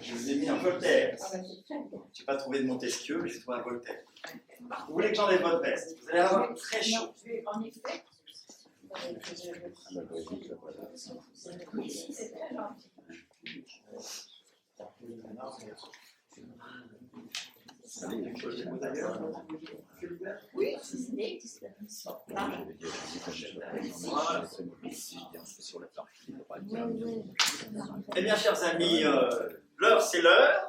Je vous ai mis un Voltaire. Ah ben, c'est très bien. Je n'ai pas trouvé de Montesquieu, mais j'ai trouvé un Voltaire. Vous voulez que j'enlève votre veste? Vous allez avoir très chaud. Non, je vais en effet. Ici, c'est très gentil. Oui, c'est Eh bien, chers amis, l'heure c'est l'heure.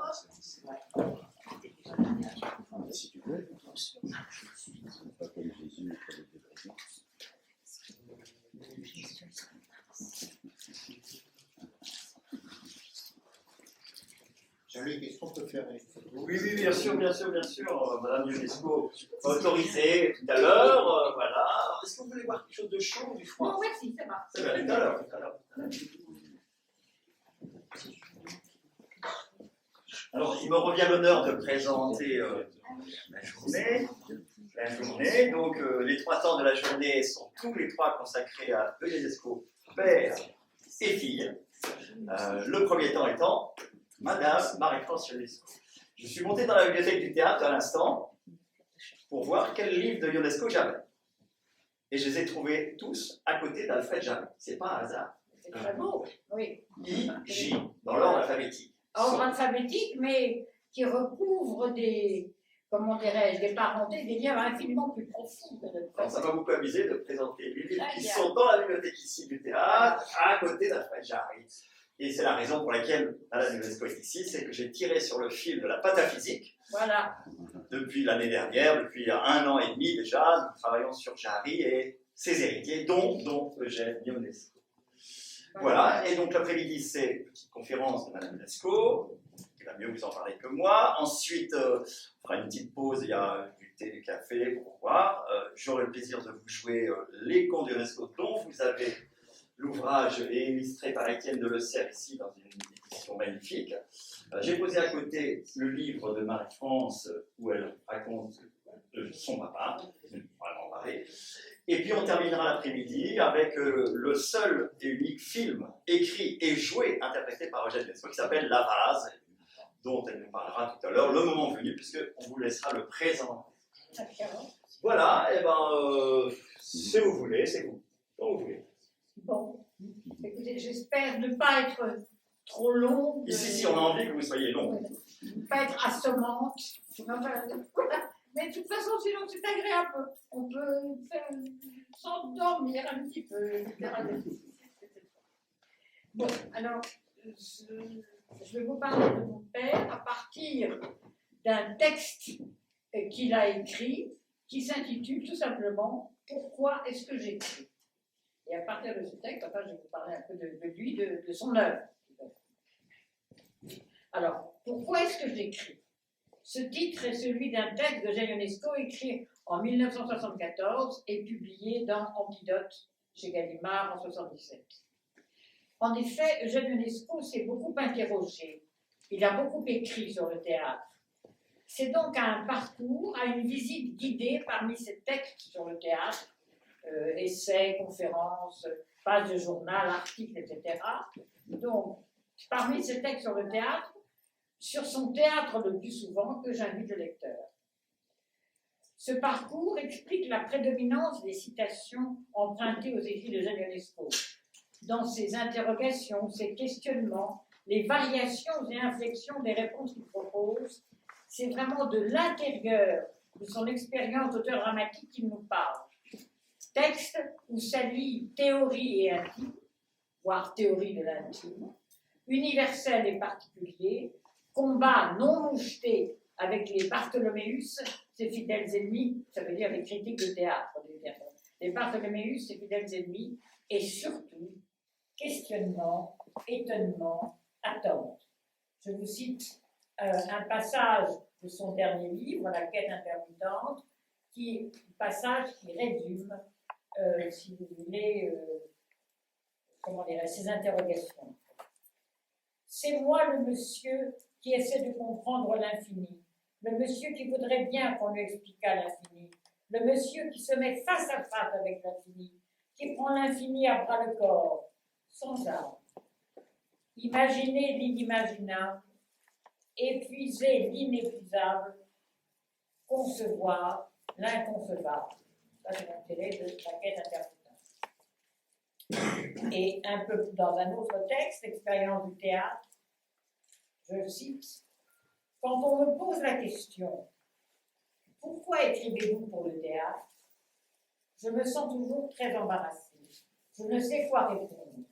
Jean-Luc, est-ce qu'on peut faire une photo? Oui, bien sûr, Madame Ionesco m'a autorisé tout à l'heure, voilà. Est-ce que vous voulez voir quelque chose de chaud ou du froid? Non, merci, ça va. C'est bien, tout à l'heure. Alors, il me revient l'honneur de présenter la journée. Donc, les 3 temps de la journée sont tous les 3 consacrés à Ionesco, père et fille. Le premier temps étant Madame Marie-France Ionesco. Je suis monté dans la bibliothèque du théâtre à l'instant pour voir quel livre de Ionesco j'avais. Et je les ai trouvés tous à côté d'Alfred Jarry. C'est pas un hasard. C'est très beau, oui. I-J, dans l'ordre alphabétique. Ordre alphabétique, mais qui recouvre des, comment dirais-je, des parentés, des liens infiniment plus profonds que notre Alors, ça m'a beaucoup amusé de présenter les livres qui bien. sont dans la bibliothèque ici du théâtre, à côté d'Alfred Jarry. Et c'est la raison pour laquelle Madame Ionesco est ici, c'est que j'ai tiré sur le fil de la pataphysique. Voilà. Depuis l'année dernière, depuis 1 an et demi déjà, nous travaillons sur Jarry et ses héritiers, dont Eugène Ionesco. Voilà, et donc l'après-midi, c'est une petite conférence de Madame Ionesco, qui va mieux vous en parler que moi. Ensuite, on fera une petite pause, il y a du thé, du café pour boire. J'aurai le plaisir de vous jouer les contes d'Ionesco dont vous avez l'ouvrage est illustré par Étienne de Le Cerf ici dans une édition magnifique. J'ai posé à côté le livre de Marie-France où elle raconte son papa, vraiment marré. Et puis on terminera l'après-midi avec le seul et unique film écrit et joué, interprété par Eugène Ionesco, qui s'appelle La Vase, dont elle nous parlera tout à l'heure, le moment venu, puisqu'on vous laissera le présent. Voilà, et si vous voulez, c'est vous. Comme vous voulez. Bon, écoutez, j'espère ne pas être trop longue. Ici, on a envie que vous soyez long. Ne pas être assommante. Voilà. Mais de toute façon, sinon, c'est agréable. On peut faire s'endormir un petit peu, etc. Bon, alors, je vais vous parler de mon père à partir d'un texte qu'il a écrit qui s'intitule tout simplement « Pourquoi est-ce que j'écris ?» Et à partir de ce texte, enfin, je vais vous parler un peu de lui, de son œuvre. Alors, pourquoi est-ce que j'écris? Ce titre est celui d'un texte de Eugène Ionesco écrit en 1974 et publié dans Antidote chez Gallimard en 1977. En effet, Eugène Ionesco s'est beaucoup interrogé. Il a beaucoup écrit sur le théâtre. C'est donc un parcours, à une visite guidée parmi ses textes sur le théâtre, essais, conférences, pages de journal, articles, etc. Donc, parmi ces textes sur le théâtre, sur son théâtre le plus souvent, que j'invite le lecteur. Ce parcours explique la prédominance des citations empruntées aux écrits de Eugène Ionesco. Dans ses interrogations, ses questionnements, les variations et inflexions des réponses qu'il propose, c'est vraiment de l'intérieur de son expérience d'auteur dramatique qu'il nous parle. Texte où s'allient théorie et intime, voire théorie de l'intime, universel et particulier, combat non moucheté avec les Bartholoméus, ses fidèles ennemis, ça veut dire les critiques de théâtre, les Bartholoméus, ses fidèles ennemis, et surtout, questionnement, étonnement, attente. Je vous cite un passage de son dernier livre, La quête intermittente, qui est un passage qui résume, si vous voulez, ces interrogations. C'est moi le monsieur qui essaie de comprendre l'infini, le monsieur qui voudrait bien qu'on lui expliquât l'infini, le monsieur qui se met face à face avec l'infini, qui prend l'infini à bras le corps, sans armes. Imaginez l'inimaginable, épuiser l'inépuisable, concevoir l'inconcevable. Ça, c'est l'intérêt de la quête interprétative. Et un peu dans un autre texte, l'expérience du théâtre, je cite, « Quand on me pose la question « Pourquoi écrivez-vous pour le théâtre ?» je me sens toujours très embarrassée. Je ne sais quoi répondre.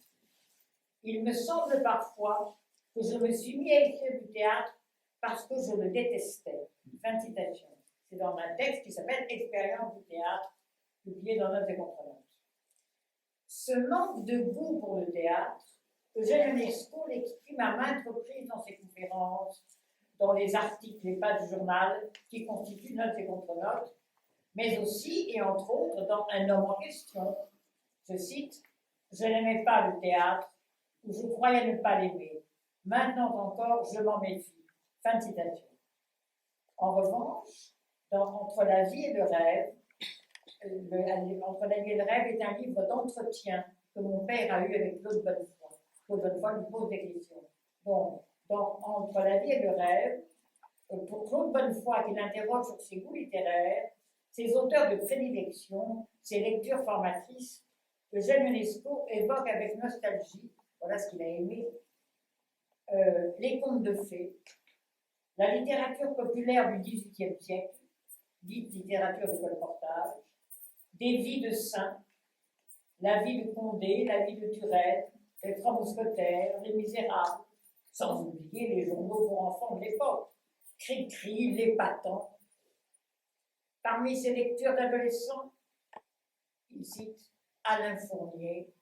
Il me semble parfois que je me suis mis à écrire du théâtre parce que je le détestais. » Fin de citation. C'est dans un texte qui s'appelle « Expérience du théâtre », publié dans Notes et contre-notes. Ce manque de goût pour le théâtre, Eugène Ionesco l'exprime à maintes reprises dans ses conférences, dans les articles et pages du journal qui constituent Notes et contre-notes, mais aussi, et entre autres, dans Un homme en question. Je cite, « Je n'aimais pas le théâtre, ou je croyais ne pas l'aimer. Maintenant encore, je m'en méfie. » Fin de citation. En revanche, dans Entre la vie et le rêve, Entre la vie et le rêve est un livre d'entretien que mon père a eu avec Claude Bonnefoy. Claude Bonnefoy lui pose des questions. Donc, Entre la vie et le rêve, pour Claude Bonnefoy, qui l'interroge sur ses goûts littéraires, ses auteurs de prédilection, ses lectures formatrices, Eugène Ionesco évoque avec nostalgie, voilà ce qu'il a aimé, les contes de fées, la littérature populaire du XVIIIe siècle, dite littérature de colportage, des vies de saints, la vie de Condé, la vie de Turenne, les Trois Mousquetaires, les Misérables, sans oublier les journaux pour enfants de l'époque, Cri-Cri, Les Patents. Parmi ses lectures d'adolescents, il cite Alain Fournier,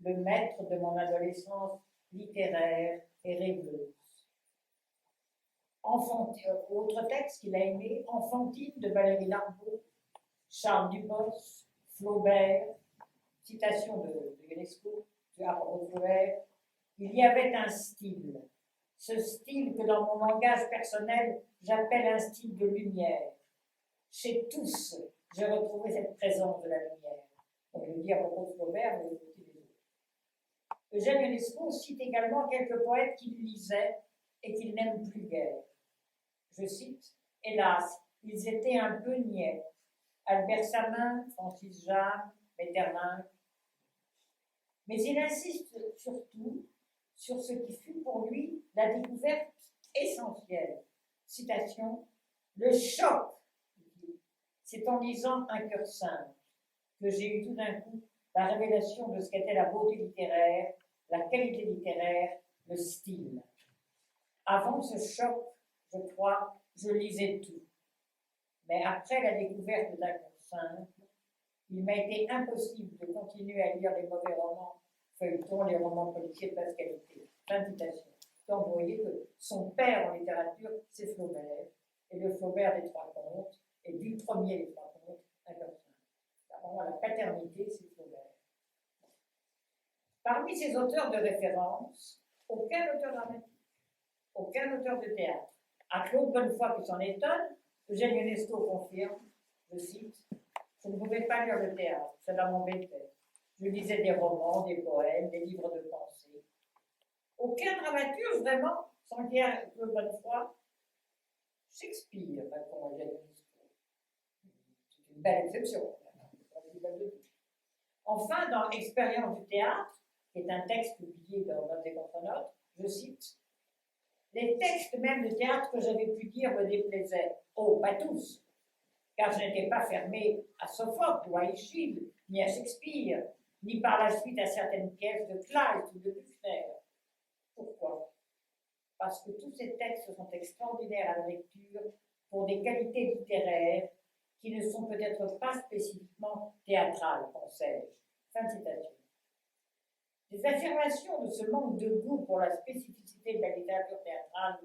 le maître de mon adolescence littéraire et rêveuse. Autre texte qu'il a aimé, Enfantine de Valérie Larbaud, Charles Dubos, Flaubert, citation de Ionesco, tu as Flaubert, il y avait un style, ce style que dans mon langage personnel j'appelle un style de lumière. Chez tous, j'ai retrouvé cette présence de la lumière. On le dit à propos de Flaubert, mais aussi des autres. Eugène Ionesco cite également quelques poètes qu'il lisait et qu'il n'aime plus guère. Je cite, « Hélas, ils étaient un peu niais. Albert Samin, Francis Jammes, Metterlinck. » Mais il insiste surtout sur ce qui fut pour lui la découverte essentielle. Citation, « Le choc, c'est en lisant Un cœur simple que j'ai eu tout d'un coup la révélation de ce qu'était la beauté littéraire, la qualité littéraire, le style. Avant ce choc, je crois, je lisais tout. Mais après la découverte d'Un cœur simple, il m'a été impossible de continuer à lire les mauvais romans, feuilletons, les romans policiers de basse qualité. Fin de citation. Donc vous voyez que son père en littérature, c'est Flaubert, et le Flaubert des Trois Contes, et du premier des Trois Contes, Un cœur simple. Vraiment, la paternité, c'est Flaubert. Parmi ces auteurs de référence, aucun auteur dramatique, aucun auteur de théâtre. À Claude Bonnefoy qui s'en étonne, Eugène Ionesco confirme, je cite, « Je ne pouvais pas lire le théâtre, cela m'embêtait. Je lisais des romans, des poèmes, des livres de pensée. Aucun dramaturge, vraiment, sans guère Claude Bonnefoy. Shakespeare, répond Eugène Ionesco. C'est une belle exception. Enfin, dans Expérience du théâtre, qui est un texte publié dans Notes et contre-notes, je cite, « Les textes même de théâtre que j'avais pu dire me déplaisaient. Oh, pas tous, car je n'étais pas fermé à Sophocle ou à Eschyle, ni à Shakespeare, ni par la suite à certaines pièces de Kleist ou de Büchner. Pourquoi? Parce que tous ces textes sont extraordinaires à la lecture pour des qualités littéraires qui ne sont peut-être pas spécifiquement théâtrales, pensais-je. » Fin de citation. Des affirmations de ce manque de goût pour la spécificité de la littérature théâtrale,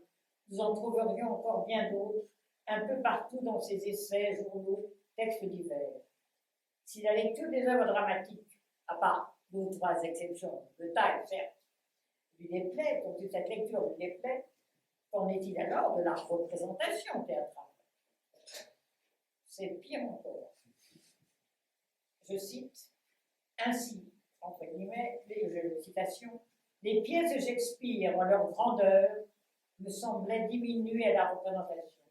nous en trouverions encore bien d'autres, un peu partout dans ses essais, journaux, textes divers. Si la lecture des œuvres dramatiques, à part deux ou trois exceptions de taille, certes, lui déplaît, comme si cette lecture lui déplaît, qu'en est-il alors de la représentation théâtrale? C'est pire encore. Je cite, ainsi, entre guillemets, citation, les pièces de Shakespeare, en leur grandeur, me semblait diminuer la représentation.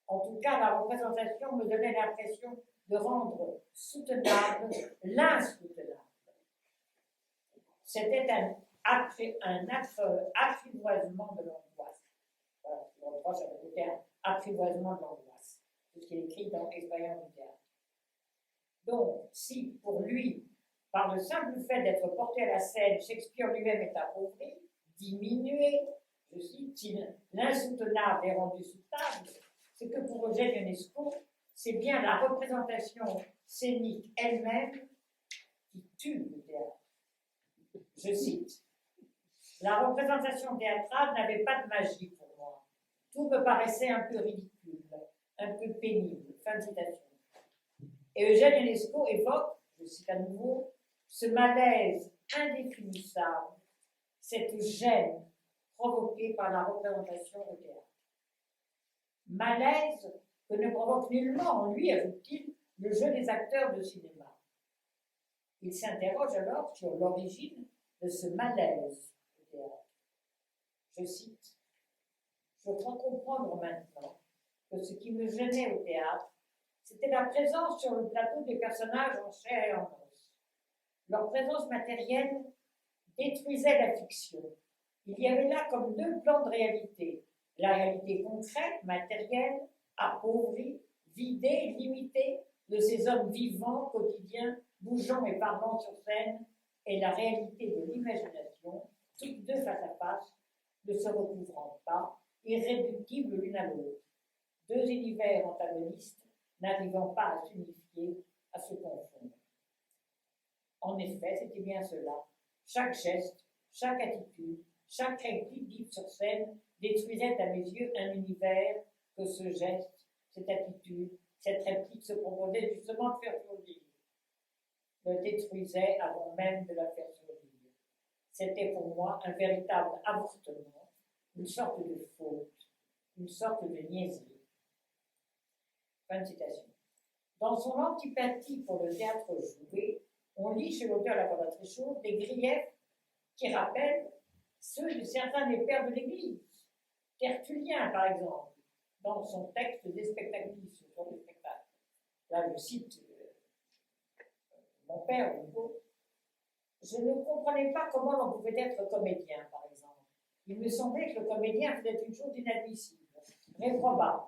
En tout cas, la représentation me donnait l'impression de rendre soutenable l'insoutenable. C'était un apprivoisement de l'angoisse. Voilà, je reproche à côté un apprivoisement de l'angoisse. C'est ce qui est écrit dans Expérience du théâtre. Donc, si pour lui, par le simple fait d'être porté à la scène, Shakespeare lui-même est appauvri, diminué, je cite, si l'insoutenable est rendu soutenable, c'est que pour Eugène Ionesco, c'est bien la représentation scénique elle-même qui tue le théâtre. Je cite, la représentation théâtrale n'avait pas de magie pour moi. Tout me paraissait un peu ridicule, un peu pénible. Fin de citation. Et Eugène Ionesco évoque, je cite à nouveau, ce malaise indéfinissable, cette gêne provoquée par la représentation au théâtre. Malaise que ne provoque nullement en lui, ajoute-t-il, le jeu des acteurs de cinéma. Il s'interroge alors sur l'origine de ce malaise au théâtre. Je cite, je crois comprendre maintenant que ce qui me gênait au théâtre, c'était la présence sur le plateau des personnages en chair et en os. Leur présence matérielle détruisait la fiction. Il y avait là comme deux plans de réalité. La réalité concrète, matérielle, appauvrie, vidée, limitée de ces hommes vivants, quotidiens, bougeant et parlant sur scène, et la réalité de l'imagination, toutes deux face à face, ne se recouvrant pas, irréductibles l'une à l'autre. Deux univers antagonistes n'arrivant pas à s'unifier, à se confondre. En effet, c'était bien cela. Chaque geste, chaque attitude, chaque réplique dite sur scène détruisait à mes yeux un univers que ce geste, cette attitude, cette réplique se proposait justement de faire survivre. Le détruisait avant même de la faire survivre. C'était pour moi un véritable avortement, une sorte de faute, une sorte de niaiserie. Fin de citation. Dans son antipathie pour le théâtre joué, on lit chez l'auteur La Cantatrice chaude des griefs qui rappellent ceux de certains des pères de l'Église. Tertullien, par exemple, dans son texte des spectaclistes sur le spectacle. Là, je cite mon père, Hugo. Je ne comprenais pas comment l'on pouvait être comédien, par exemple. Il me semblait que le comédien faisait une chose inadmissible, réprobable.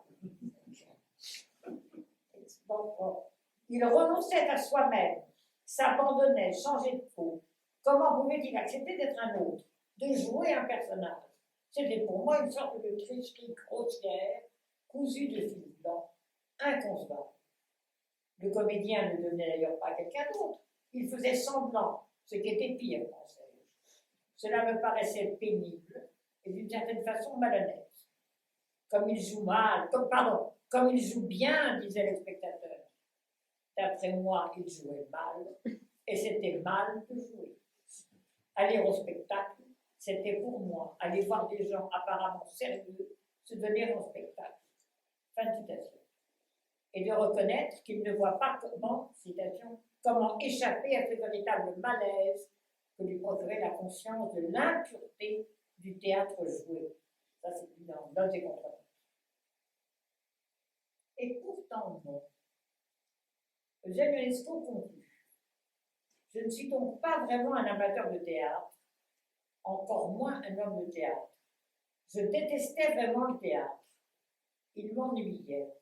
Il renonçait à soi-même, s'abandonnait, changeait de peau. Comment pouvait-il accepter d'être un autre, de jouer un personnage? C'était pour moi une sorte de tricherie grossière, cousue de fil blanc, inconcevable. Le comédien ne devenait d'ailleurs pas quelqu'un d'autre. Il faisait semblant, ce qui était pire, pensais-je. Cela me paraissait pénible et d'une certaine façon malhonnête. Comme il joue mal, comme il joue bien, disait le spectateur. D'après moi, il jouait mal, et c'était mal de jouer. Aller au spectacle, c'était pour moi aller voir des gens apparemment sérieux se donner en spectacle. Fin de citation. Et de reconnaître qu'il ne voit pas comment, citation, comment échapper à ce véritable malaise que lui procurait la conscience de l'impureté du théâtre joué. Ça, c'est dans Notes et Contre-notes. Et pourtant, non. Eugène Ionesco conclut. Je ne suis donc pas vraiment un amateur de théâtre, encore moins un homme de théâtre. Je détestais vraiment le théâtre. Il m'ennuyait.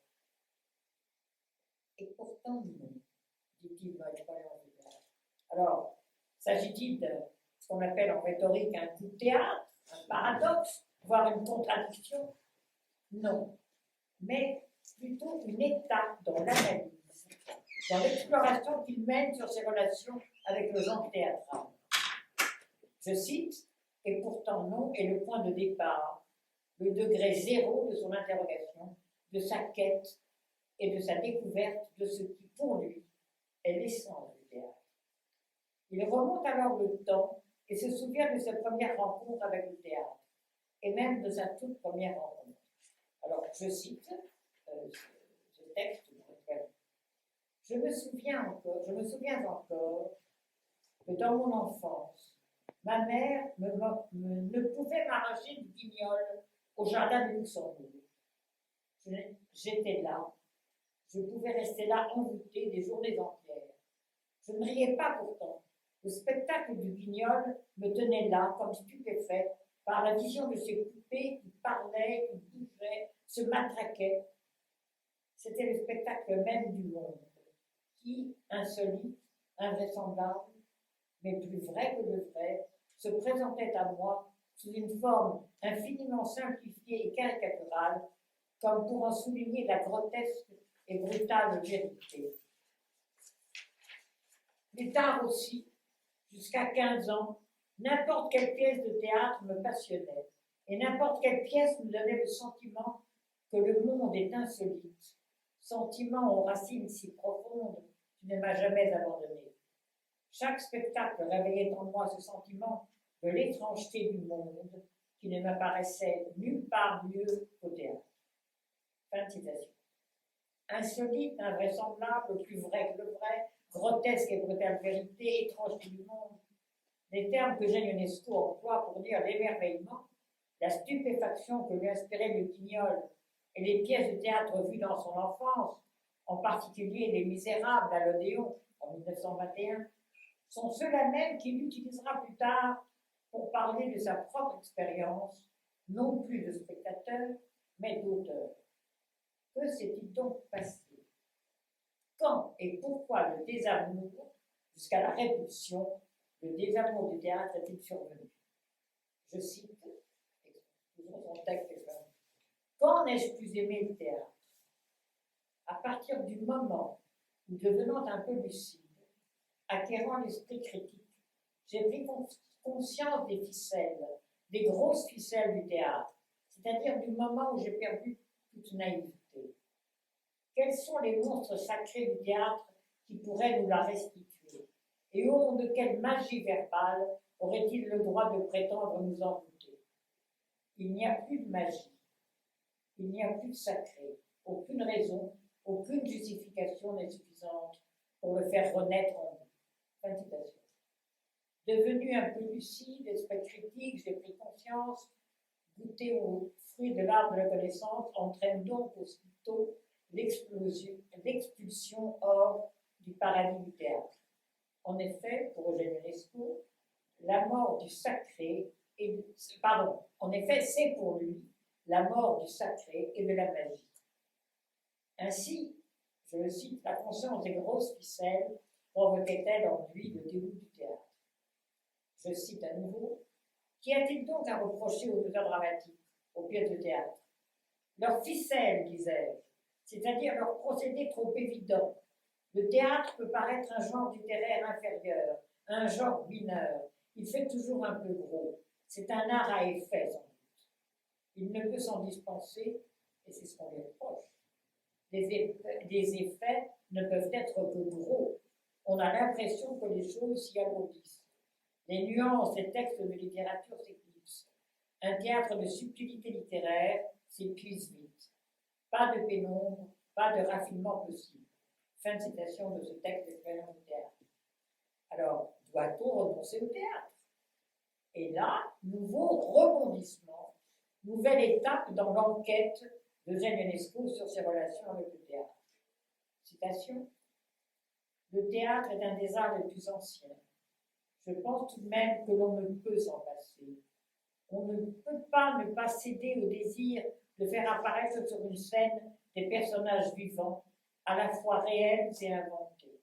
Et pourtant, non, dit-il dans Expérience du théâtre. Alors, s'agit-il de ce qu'on appelle en rhétorique un coup de théâtre, un paradoxe, voire une contradiction? Non, mais plutôt une étape dans l'analyse, dans l'exploration qu'il mène sur ses relations avec le genre théâtral. Je cite, et pourtant non, est le point de départ, le degré zéro de son interrogation, de sa quête et de sa découverte de ce qui, pour lui, est l'essence du théâtre. Il remonte alors le temps et se souvient de sa première rencontre avec le théâtre, et même de sa toute première rencontre. Alors, je cite ce texte. Je me souviens encore que dans mon enfance, ma mère ne pouvait m'arracher du guignol au jardin du Luxembourg. J'étais là. Je pouvais rester là envoûtée des journées entières. Je ne riais pas pourtant. Le spectacle du Guignol me tenait là, comme stupéfaite, par la vision de ces poupées qui parlaient, qui bougeaient, se matraquaient. C'était le spectacle même du monde, qui, insolite, invraisemblable, mais plus vrai que le vrai, se présentait à moi sous une forme infiniment simplifiée et caricaturale, comme pour en souligner la grotesque et brutale vérité. Plus tard aussi, jusqu'à 15 ans, n'importe quelle pièce de théâtre me passionnait, et n'importe quelle pièce me donnait le sentiment que le monde est insolite, sentiment aux racines si profondes qui ne m'a jamais abandonné. Chaque spectacle réveillait en moi ce sentiment de l'étrangeté du monde qui ne m'apparaissait nulle part mieux qu'au théâtre. Fin de citation. Insolite, invraisemblable, plus vrai que le vrai, grotesque et brutale vérité, étrangeté du monde, des termes que Jean Ionesco emploie pour dire l'émerveillement, la stupéfaction que lui inspirait le Guignol et les pièces de théâtre vues dans son enfance, en particulier Les Misérables à l'Odéon en 1921, sont ceux-là même qu'il utilisera plus tard pour parler de sa propre expérience, non plus de spectateur, mais d'auteur. Que s'est-il donc passé? Quand et pourquoi le désamour, jusqu'à la répulsion, le désamour du théâtre est-il survenu? Je cite, toujours son texte, quand n'ai-je plus aimé le théâtre? À partir du moment où, devenant un peu lucide, acquérant l'esprit critique, j'ai pris conscience des ficelles, des grosses ficelles du théâtre, c'est-à-dire du moment où j'ai perdu toute naïveté. Quels sont les monstres sacrés du théâtre qui pourraient nous la restituer? Et au nom de quelle magie verbale aurait-il le droit de prétendre nous envoûter? Il n'y a plus de magie, il n'y a plus de sacré, aucune raison, aucune justification n'est suffisante pour le faire renaître en nous. Fin de citation. Devenu un peu lucide, esprit critique, j'ai pris conscience, goûter aux fruits de l'arbre de la connaissance entraîne donc aussitôt l'expulsion hors du paradis du théâtre. En effet, pour Eugène Ionesco, la mort du sacré en effet, c'est pour lui la mort du sacré et de la magie. Ainsi, je le cite, la conscience des grosses ficelles provoquait-elle en lui le dégoût du théâtre. Je cite à nouveau, qu'y a-t-il donc à reprocher aux auteurs dramatiques, aux pièces de théâtre? Leurs ficelles, disais-je, c'est-à-dire leur procédé trop évident. Le théâtre peut paraître un genre littéraire inférieur, un genre mineur. Il fait toujours un peu gros. C'est un art à effet, sans doute. Il ne peut s'en dispenser, et c'est ce qu'on lui reproche. Des effets ne peuvent être que gros. On a l'impression que les choses s'y alourdissent. Les nuances des textes de littérature s'éclipsent. Un théâtre de subtilité littéraire s'épuise vite. Pas de pénombre, pas de raffinement possible. Fin de citation de ce texte d'expérience du théâtre. Alors, doit-on renoncer au théâtre? Et là, nouveau rebondissement, nouvelle étape dans l'enquête de Jean Ionesco sur ses relations avec le théâtre. Citation. Le théâtre est un des arts les plus anciens. Je pense tout de même que l'on ne peut s'en passer. On ne peut pas ne pas céder au désir de faire apparaître sur une scène des personnages vivants, à la fois réels et inventés.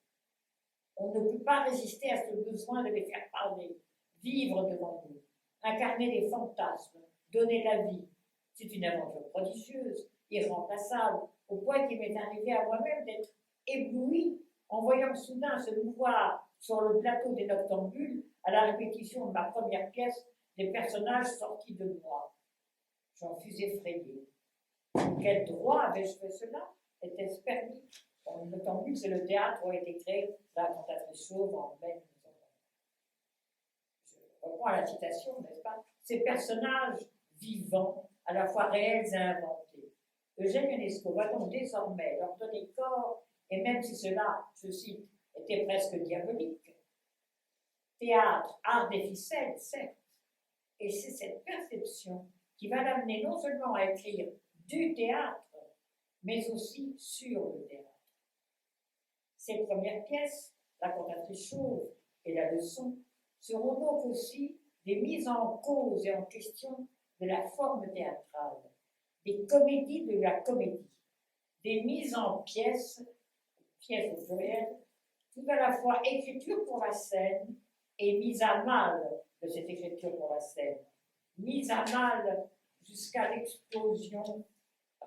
On ne peut pas résister à ce besoin de les faire parler, vivre devant nous, incarner des fantasmes, donner la vie. C'est une aventure prodigieuse, irremplaçable, au point qu'il m'est arrivé à moi-même d'être ébloui en voyant soudain se mouvoir sur le plateau des Noctambules à la répétition de ma première pièce des personnages sortis de moi. J'en fus effrayé. Quel droit avais-je fait cela? Était-ce permis? Dans le Noctambule, c'est le théâtre où a été créé la cantatrice chauve en mai 1920. Je reprends la citation, n'est-ce pas? Ces personnages vivants, à la fois réels et inventés. Eugène Ionesco va donc désormais leur donner corps, et même si cela, je cite, était presque diabolique. Théâtre, art des ficelles, certes, et c'est cette perception qui va l'amener non seulement à écrire du théâtre, mais aussi sur le théâtre. Ses premières pièces, La cantatrice chauve et La leçon, seront donc aussi des mises en cause et en question de la forme théâtrale, des comédies de la comédie, des mises en pièces au pluriel, tout à la fois écriture pour la scène et mise à mal de cette écriture pour la scène, mise à mal jusqu'à l'explosion,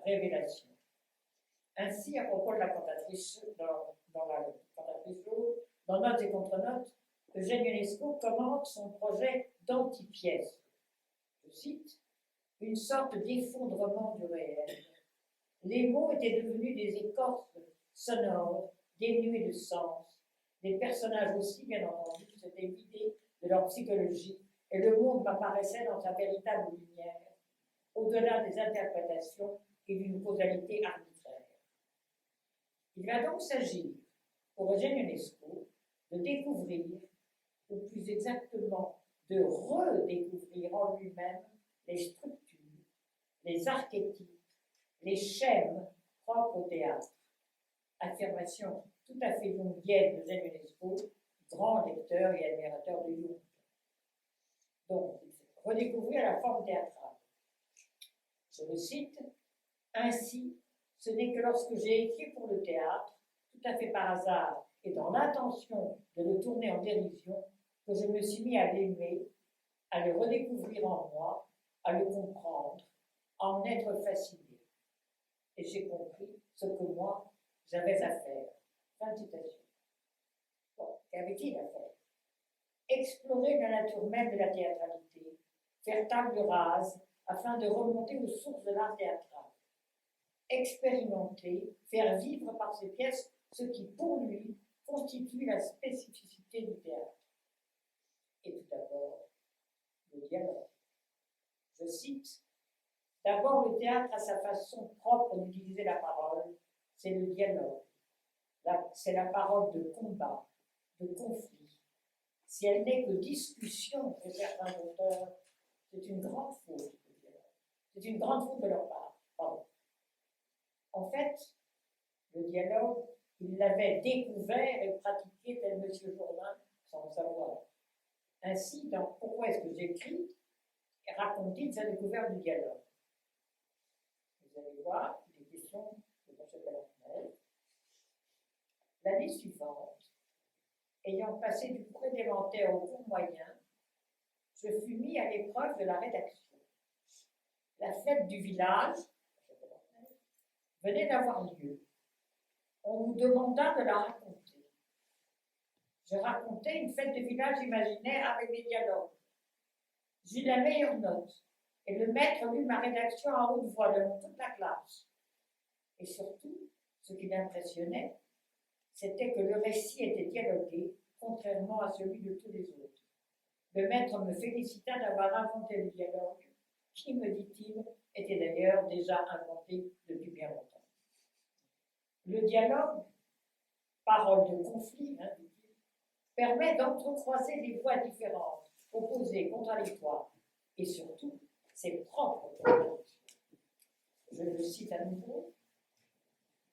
révélation. Ainsi, à propos de la cantatrice, dans la cantatrice chauve, dans Notes et contre-notes, Eugène Ionesco commente son projet d'antipièce. Je cite, « Une sorte d'effondrement du réel. Les mots étaient devenus des écorces sonores, dénués de sens. Les personnages aussi, bien entendu, s'étaient vidés de leur psychologie, et le monde m'apparaissait dans sa véritable lumière, au-delà des interprétations et d'une causalité arbitraire. » Il va donc s'agir, pour Eugène Ionesco, de découvrir, ou plus exactement de redécouvrir en lui-même les structures, les archétypes, les schèmes propres au théâtre. Affirmation tout à fait jungienne d'Eugène Ionesco, grand lecteur et admirateur de Jung. Donc, redécouvrir la forme théâtrale. Je le cite, « Ainsi, ce n'est que lorsque j'ai écrit pour le théâtre, tout à fait par hasard et dans l'intention de le tourner en dérision, que je me suis mis à l'aimer, à le redécouvrir en moi, à le comprendre, à en être fasciné. Et j'ai compris ce que moi, j'avais à faire. » Fin de citation. Bon, qu'avait-il à faire? Explorer la nature même de la théâtralité, faire table rase afin de remonter aux sources de l'art théâtral. Expérimenter, faire vivre par ses pièces ce qui, pour lui, constitue la spécificité du théâtre. Et tout d'abord, le dialogue. Je cite, « D'abord, le théâtre a sa façon propre d'utiliser la parole, c'est le dialogue. C'est la parole de combat, de conflit. Si elle n'est que discussion de certains auteurs, c'est une grande faute. C'est une grande faute de leur part. Pardon. En fait, le dialogue, il l'avait découvert et pratiqué tel M. Jourdain sans le savoir. Ainsi, dans Pourquoi est-ce que j'écris, raconte-t-il sa découverte du dialogue. Vous allez voir, il est question de M. Bernard. L'année suivante, ayant passé du cours élémentaire au cours moyen, je fus mis à l'épreuve de la rédaction. La fête du village venait d'avoir lieu. On nous demanda de la raconter. Je racontais une fête de village imaginaire avec des dialogues. J'eus la meilleure note, et le maître lut ma rédaction à haute voix devant toute la classe. Et surtout, ce qui l'impressionnait, c'était que le récit était dialogué, contrairement à celui de tous les autres. Le maître me félicita d'avoir inventé le dialogue, qui, me dit-il, était d'ailleurs déjà inventé depuis bien longtemps. Le dialogue, parole de conflit, dit-il, permet d'entrecroiser des voix différentes, opposées, contradictoires, et surtout, ses propres contradictions. Je le cite à nouveau.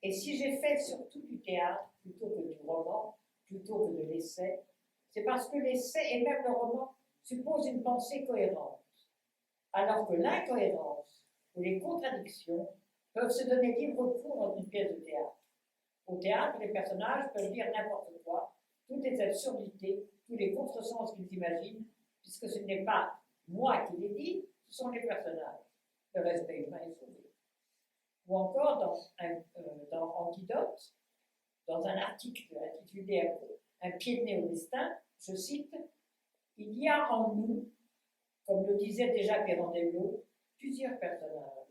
Et si j'ai fait surtout du théâtre plutôt que du roman, plutôt que de l'essai, c'est parce que l'essai et même le roman supposent une pensée cohérente, alors que l'incohérence ou les contradictions peuvent se donner libre cours dans une pièce de théâtre. Au théâtre, les personnages peuvent dire n'importe quoi, toutes les absurdités, tous les contresens qu'ils imaginent, puisque ce n'est pas moi qui les dis, ce sont les personnages. Le respect humain est sauvé. Ou encore dans Antidote, dans un article intitulé Un pied de nez au destin, je cite, « Il y a en nous, comme le disait déjà Pirandello, plusieurs personnages.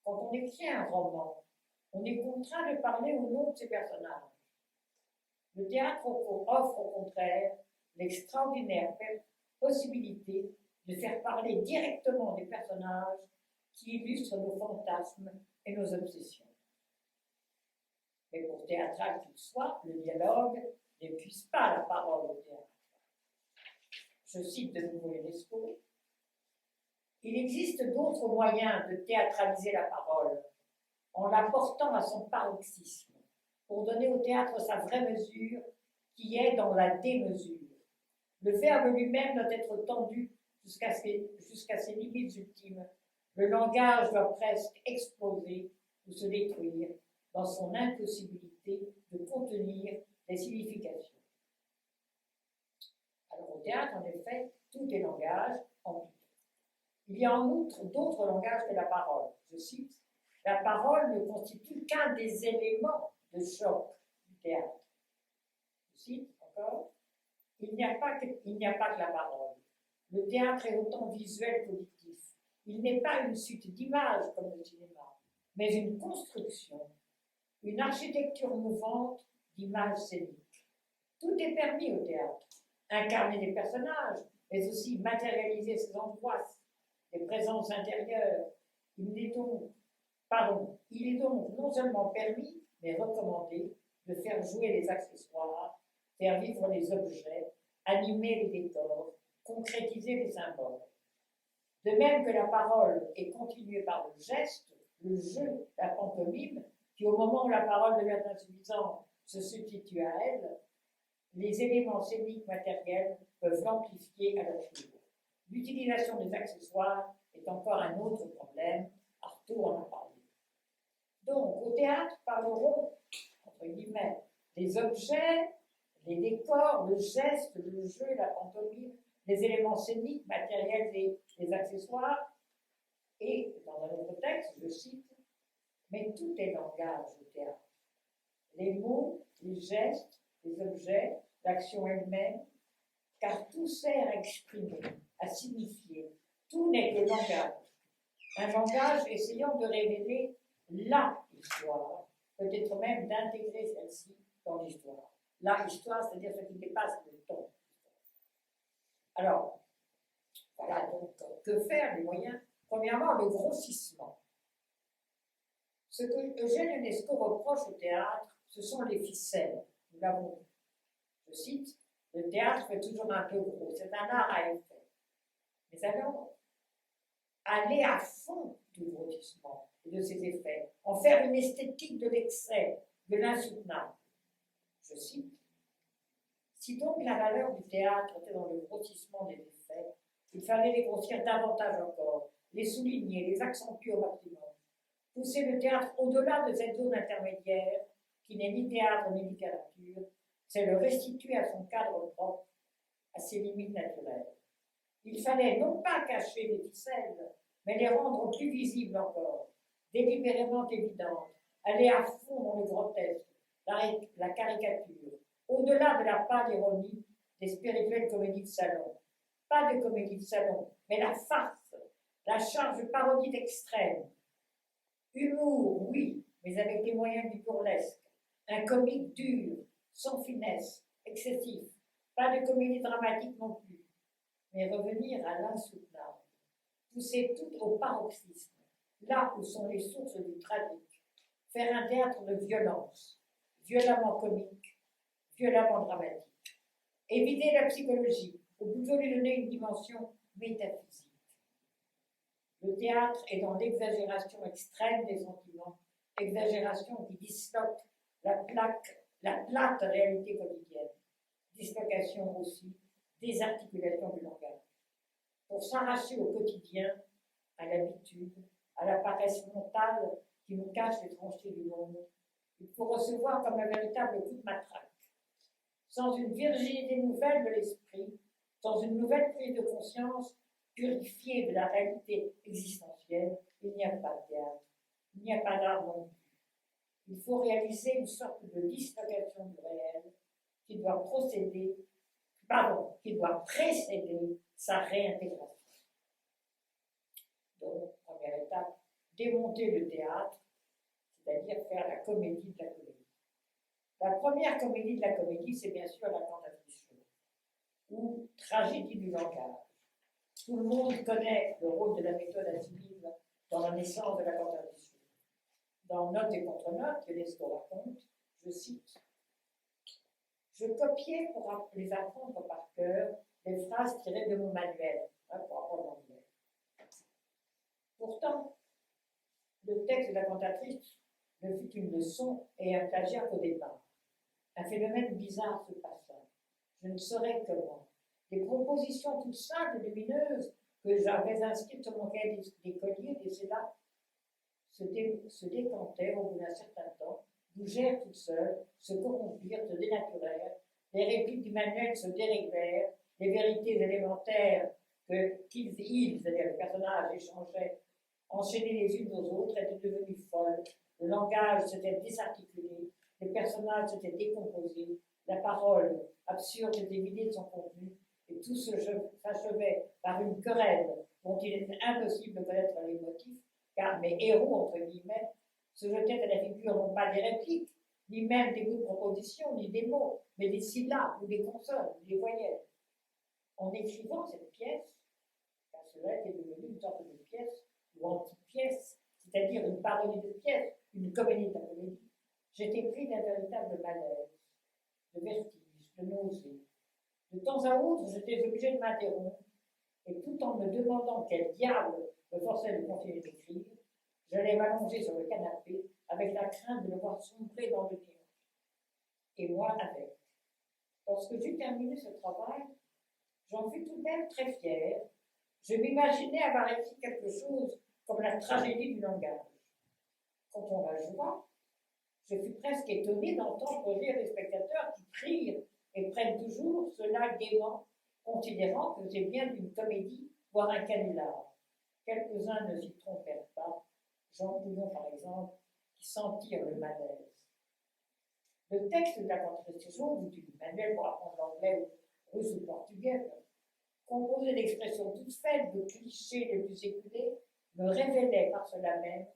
Quand on écrit un roman, on est contraint de parler au nom de ces personnages. Le théâtre offre au contraire l'extraordinaire possibilité de faire parler directement des personnages qui illustrent nos fantasmes et nos obsessions. Mais pour théâtral qu'il soit, le dialogue n'épuise pas la parole au théâtre. Je cite de nouveau Ionesco. « Il existe d'autres moyens de théâtraliser la parole, en la portant à son paroxysme, pour donner au théâtre sa vraie mesure, qui est dans la démesure. Le verbe lui-même doit être tendu jusqu'à ses limites ultimes. Le langage doit presque exploser ou se détruire dans son impossibilité de contenir les significations. Alors au théâtre, en effet, tout est langage en tout. Il y a en outre d'autres langages que la parole. Je cite, « La parole ne constitue qu'un des éléments de choc du théâtre. » Je cite encore, « Il n'y a pas que la parole. Le théâtre est autant visuel qu'auditif. Il n'est pas une suite d'images comme le cinéma, mais une construction, une architecture mouvante d'images scéniques. Tout est permis au théâtre. Incarner des personnages, mais aussi matérialiser ses angoisses, des présences intérieures. Il est donc non seulement permis, mais recommandé de faire jouer les accessoires, faire vivre les objets, animer les décors, concrétiser les symboles. De même que la parole est continuée par le geste, le jeu, la pantomime, qui au moment où la parole devient insuffisante se substitue à elle, les éléments scéniques matériels peuvent l'amplifier à leur tour. L'utilisation des accessoires est encore un autre problème, Artaud en a parlé. Donc, au théâtre parleront, entre guillemets, les objets, les décors, le geste, le jeu, la pantomime, les éléments scéniques, matériels et les accessoires. Et, dans un autre texte, je cite, « Mais tout est langage au théâtre. Les mots, les gestes, les objets, l'action elle-même, car tout sert à exprimer, à signifier. Tout n'est que langage. Un langage essayant de révéler la histoire, peut-être même d'intégrer celle-ci dans l'histoire. La histoire, c'est-à-dire ce qui dépasse le temps. Alors, voilà, donc, que faire les moyens? Premièrement, le grossissement. Ce que Eugène Ionesco reproche au théâtre, ce sont les ficelles. Nous l'avons vu. Je cite, le théâtre fait toujours un peu gros, c'est un art à effet. Mais alors, aller à fond du grossissement et de ses effets, en faire une esthétique de l'excès, de l'insoutenable. Je cite, si donc la valeur du théâtre était dans le grossissement des effets, il fallait les grossir davantage encore, les souligner, les accentuer au maximum, pousser le théâtre au-delà de cette zone intermédiaire qui n'est ni théâtre ni littérature, c'est le restituer à son cadre propre, à ses limites naturelles. Il fallait non pas cacher les ficelles, mais les rendre plus visibles encore, délibérément évidentes, aller à fond dans le grotesque, la caricature, au-delà de la pâle ironie des spirituelles comédies de salon. Pas de comédie de salon, mais la farce, la charge parodique extrême. Humour, oui, mais avec les moyens du burlesque. Un comique dur, sans finesse, excessif. Pas de comédie dramatique non plus. Mais revenir à l'insoutenable. Pousser tout au paroxysme, là où sont les sources du tragique. Faire un théâtre de violence, violemment comique, violemment dramatique. Éviter la psychologie, ou plutôt lui donner une dimension métaphysique. Le théâtre est dans l'exagération extrême des sentiments, exagération qui disloque la plate réalité quotidienne, dislocation aussi, désarticulation du langage. Pour s'arracher au quotidien, à l'habitude, à la paresse mentale qui nous cache l'étrangeté du monde, il faut recevoir comme un véritable coup de matraque. Sans une virginité nouvelle de l'esprit, sans une nouvelle prise de conscience, purifiée de la réalité existentielle, il n'y a pas de théâtre, il n'y a pas d'art non plus. Il faut réaliser une sorte de dislocation du réel qui doit précéder sa réintégration. Donc, première étape, démonter le théâtre, c'est-à-dire faire la comédie de la comédie. La première comédie de la comédie, c'est bien sûr la cantatrice ou tragédie du langage. Tout le monde connaît le rôle de la méthode Assimile dans la naissance de la cantatrice. Dans Notes et contre-notes, Ionesco raconte, je cite, « Je copiais pour les apprendre par cœur les phrases tirées de mon manuel, pour apprendre l'anglais. Pourtant, le texte de la cantatrice ne fut une leçon et un plagiat qu'au départ. Un phénomène bizarre se passa. Je ne saurais comment. Les propositions toutes simples et lumineuses que j'avais inscrites sur mon cahier d'écolier, des là, se décantèrent au bout d'un certain temps, bougèrent toutes seules, se corrompirent, se dénaturèrent, les répliques du manuel se déréglèrent, les vérités élémentaires qu'ils, c'est-à-dire les personnages, échangeaient, enchaînés les unes aux autres, étaient devenues folles, le langage s'était désarticulé, les personnages s'étaient décomposés, la parole absurde était vidée de son contenu, et tout s'achevait par une querelle dont il était impossible de connaître les motifs, car mes héros, entre guillemets, se jetaient à la figure non pas des répliques, ni même des bouts de propositions, ni des mots, mais des syllabes ou des consonnes, ou des voyelles. En écrivant cette pièce, car cela était devenu une sorte de pièce ou anti-pièce, c'est-à-dire une parodie de pièce, une comédie de la comédie, j'étais pris d'un véritable malaise, de vertige, de nausée. De temps à autre, j'étais obligé de m'interrompre, et tout en me demandant quel diable me forçait de continuer d'écrire, j'allais m'allonger sur le canapé avec la crainte de le voir sombrer dans le néant. Et moi avec. Lorsque j'eus terminé ce travail, j'en fus tout de même très fière. Je m'imaginais avoir écrit quelque chose comme la tragédie du langage. Quand on la joua, je fus presque étonnée d'entendre rire les spectateurs qui crient et prennent toujours cela gaiement, considérant que c'est bien une comédie, voire un canular. Quelques-uns ne s'y trompèrent pas, Jean Bouillon par exemple, qui sentirent le malaise. Le texte de la constitution, ou du manuel pour apprendre l'anglais, russe ou portugais, composé d'expressions toutes faites, de clichés les plus éculés, me révélait par cela même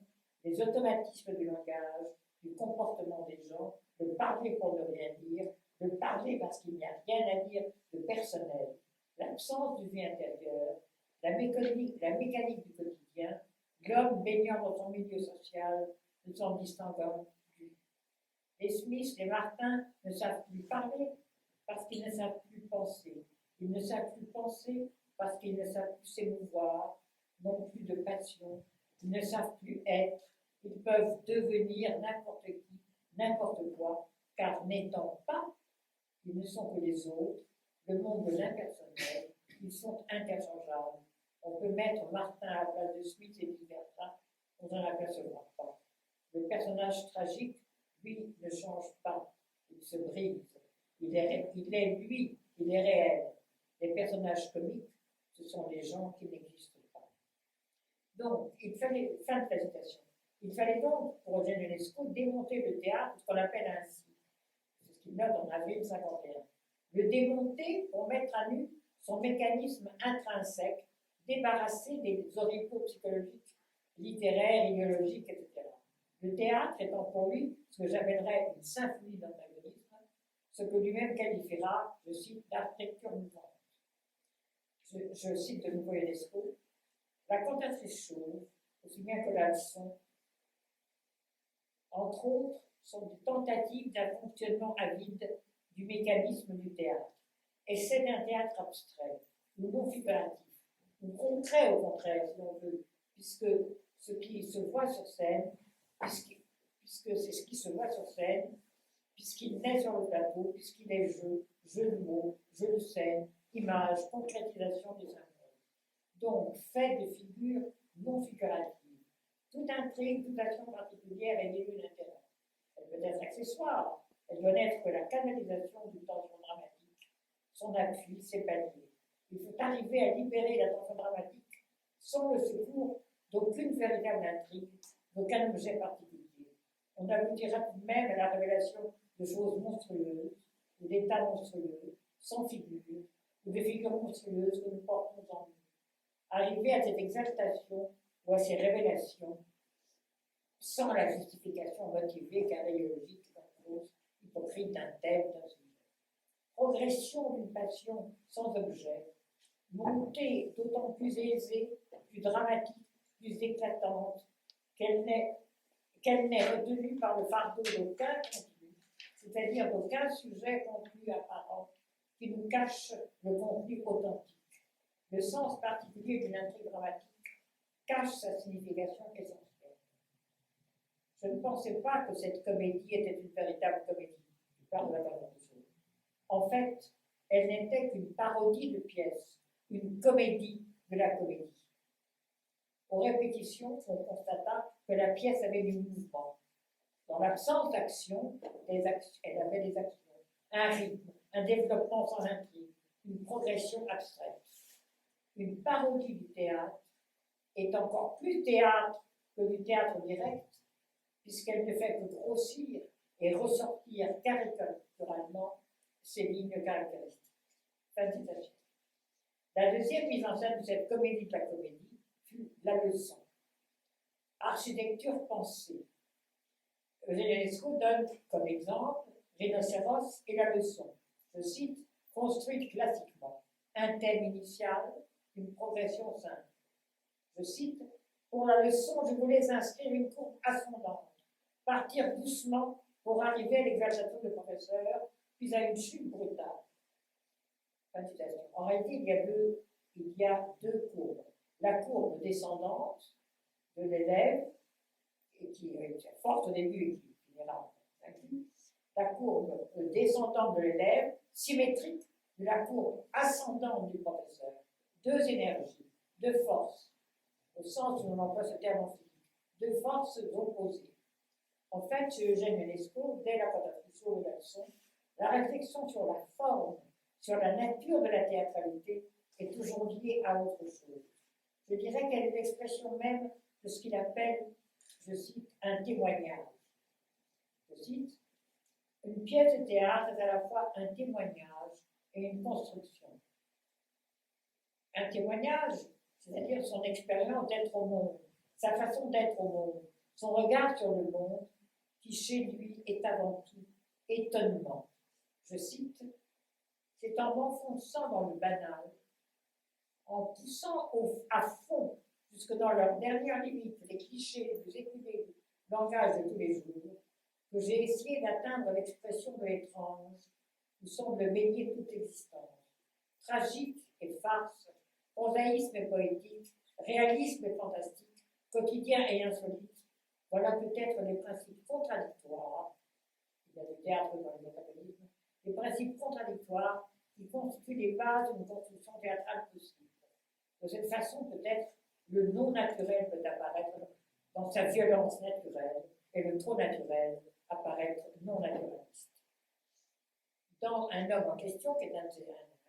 les automatismes du langage, du comportement des gens, de parler pour ne rien dire, de parler parce qu'il n'y a rien à dire de personnel, l'absence du vie intérieur, la mécanique du quotidien, l'homme baignant dans son milieu social, ne s'en distinguant plus. Les Smith, les Martin ne savent plus parler parce qu'ils ne savent plus penser. Ils ne savent plus penser parce qu'ils ne savent plus s'émouvoir, n'ont plus de passion, ils ne savent plus être, ils peuvent devenir n'importe qui, n'importe quoi, car n'étant pas, ils ne sont que les autres, le monde de l'impersonnel, ils sont interchangeables. On peut mettre Martin à la place de Smith et vice-versa, on n'en apercevra pas. Le personnage tragique, lui, ne change pas, il se brise. Il est lui, il est réel. Les personnages comiques, ce sont les gens qui n'existent pas. Donc, il fallait, fin de présentation, il fallait donc, pour Eugène Ionesco, démonter le théâtre, ce qu'on appelle ainsi, c'est ce qu'il note en avril 51, le démonter pour mettre à nu son mécanisme intrinsèque, débarrassé des oripeaux psychologiques, littéraires, idéologiques, etc. Le théâtre étant pour lui ce que j'appellerais une symphonie d'antagonisme, ce que lui-même qualifiera, je cite, d'architecture mouvante. Je cite de nouveau Ionesco, la cantatrice chauve, aussi bien que la leçon, entre autres, sont des tentatives d'un fonctionnement avide du mécanisme du théâtre. Essai d'un théâtre abstrait, ou non figuratif, ou concret au contraire, si l'on veut, puisque ce qui se voit sur scène, puisque c'est ce qui se voit sur scène, puisqu'il naît sur le plateau, puisqu'il est jeu de mots, jeu de scène, image, concrétisation des symboles. Donc, fait de figures non figuratives. Toute intrigue, toute action particulière est dénuée d'intérêt. Elle peut être accessoire, elle doit n'être que la canalisation d'une tension dramatique, son appui, ses paliers. Il faut arriver à libérer la tension dramatique sans le secours d'aucune véritable intrigue, d'aucun objet particulier. On aboutira tout de même à la révélation de choses monstrueuses, ou d'états monstrueux, sans figure, ou de figures monstrueuses que nous portons en nous. Arriver à cette exaltation ou à ces révélations sans la justification motivée, charéologique, hypocrite d'un tel, d'un sujet. Progression d'une passion sans objet, montée d'autant plus aisée, plus dramatique, plus éclatante, qu'elle n'est retenue par le fardeau d'aucun contenu, c'est-à-dire d'aucun sujet contenu apparent qui nous cache le contenu authentique. Le sens particulier d'une intrigue dramatique cache sa signification essentielle. Je ne pensais pas que cette comédie était une véritable comédie. Je parle de la Passion de Saul. En fait, elle n'était qu'une parodie de pièce, une comédie de la comédie. Aux répétitions, on constata que la pièce avait du mouvement. Dans l'absence d'action, elle avait des actions, un rythme, un développement sans intrigue, une progression abstraite. Une parodie du théâtre est encore plus théâtre que du théâtre direct, puisqu'elle ne fait que grossir et ressortir caricaturalement ses lignes caractéristiques. Fin de citation. La deuxième mise en scène de cette comédie de la comédie fut la leçon. Architecture pensée. Eugène Ionesco donne comme exemple Rhinocéros et la leçon. Je cite, construite classiquement, un thème initial, une progression simple. Je cite, pour la leçon, je voulais inscrire une courbe ascendante, partir doucement pour arriver à l'exaltation du professeur, puis à une chute brutale. Fin de citation. En réalité, il y a deux courbes. La courbe descendante de l'élève, qui est forte au début et qui finira vaincu. La courbe descendante de l'élève, symétrique de la courbe ascendante du professeur. Deux énergies, deux forces, au sens où on emploie ce terme en physique, deux forces opposées. En fait, chez Eugène Ionesco, dès la cantatrice de la leçon, la réflexion sur la forme, sur la nature de la théâtralité est toujours liée à autre chose. Je dirais qu'elle est l'expression même de ce qu'il appelle, je cite, un témoignage. Je cite, une pièce de théâtre est à la fois un témoignage et une construction. Un témoignage, c'est-à-dire son expérience d'être au monde, sa façon d'être au monde, son regard sur le monde, qui chez lui est avant tout étonnement. Je cite, c'est en m'enfonçant dans le banal, en poussant à fond, jusque dans leur dernière limite, les clichés les plus éculés du langage de tous les jours, que j'ai essayé d'atteindre l'expression de l'étrange, où semble baigner toute existence. Tragique et farce, prosaïsme et poétique, réalisme et fantastique, quotidien et insolite, voilà peut-être les principes contradictoires, il y a du théâtre dans le métabolisme, les principes contradictoires qui constituent les bases d'une construction théâtrale possible. De cette façon, peut-être, le non naturel peut apparaître dans sa violence naturelle et le trop naturel apparaître non naturaliste. Dans Un homme en question, qui est un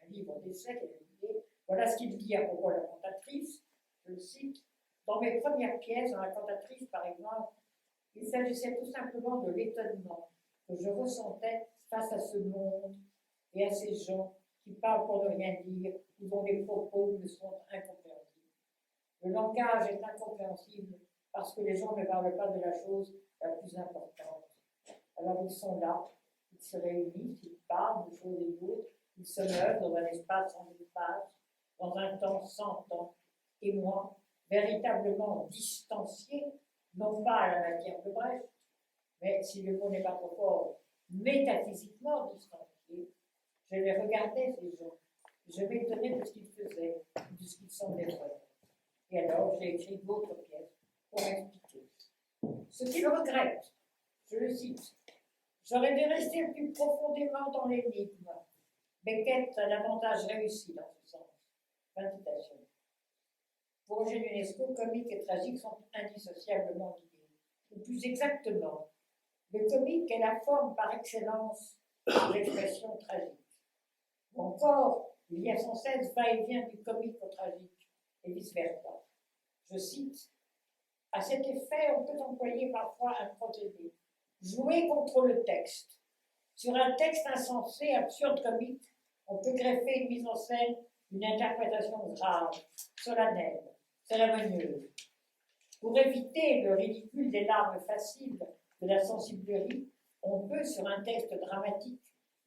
livre d'essai qu'il a publié, voilà ce qu'il dit à propos de la cantatrice, je le cite, dans mes premières pièces, dans la cantatrice par exemple, il s'agissait tout simplement de l'étonnement que je ressentais face à ce monde et à ces gens qui parlent pour ne rien dire ou dont les propos me sont incompréhensibles. Le langage est incompréhensible parce que les gens ne parlent pas de la chose la plus importante. Alors ils sont là, ils se réunissent, ils parlent de choses et d'autres, ils se meuvent dans un espace sans espace, dans un temps sans temps. Et moi, véritablement distancié, non pas à la matière de Brecht, mais si le mot n'est pas trop fort, métaphysiquement distancié, je les regardais, ces gens. Je m'étonnais de ce qu'ils faisaient, de ce qu'ils semblaient faire. Et alors, j'ai écrit d'autres pièces pour m'expliquer. Ce qu'il regrette, je le cite, j'aurais dû rester plus profondément dans l'énigme. Beckett a davantage réussi dans ce sens. Fin de citation. Pour Eugène Ionesco, comique et tragique sont indissociablement liés. Ou plus exactement, le comique est la forme par excellence de l'expression tragique. Ou encore, il y a sans cesse va-et-vient du comique au tragique, et vice-versa. Je cite, à cet effet, on peut employer parfois un procédé. Jouer contre le texte. Sur un texte insensé, absurde, comique, on peut greffer une mise en scène, une interprétation grave, solennelle, cérémonieuse. Pour éviter le ridicule des larmes faciles de la sensiblerie, on peut, sur un texte dramatique,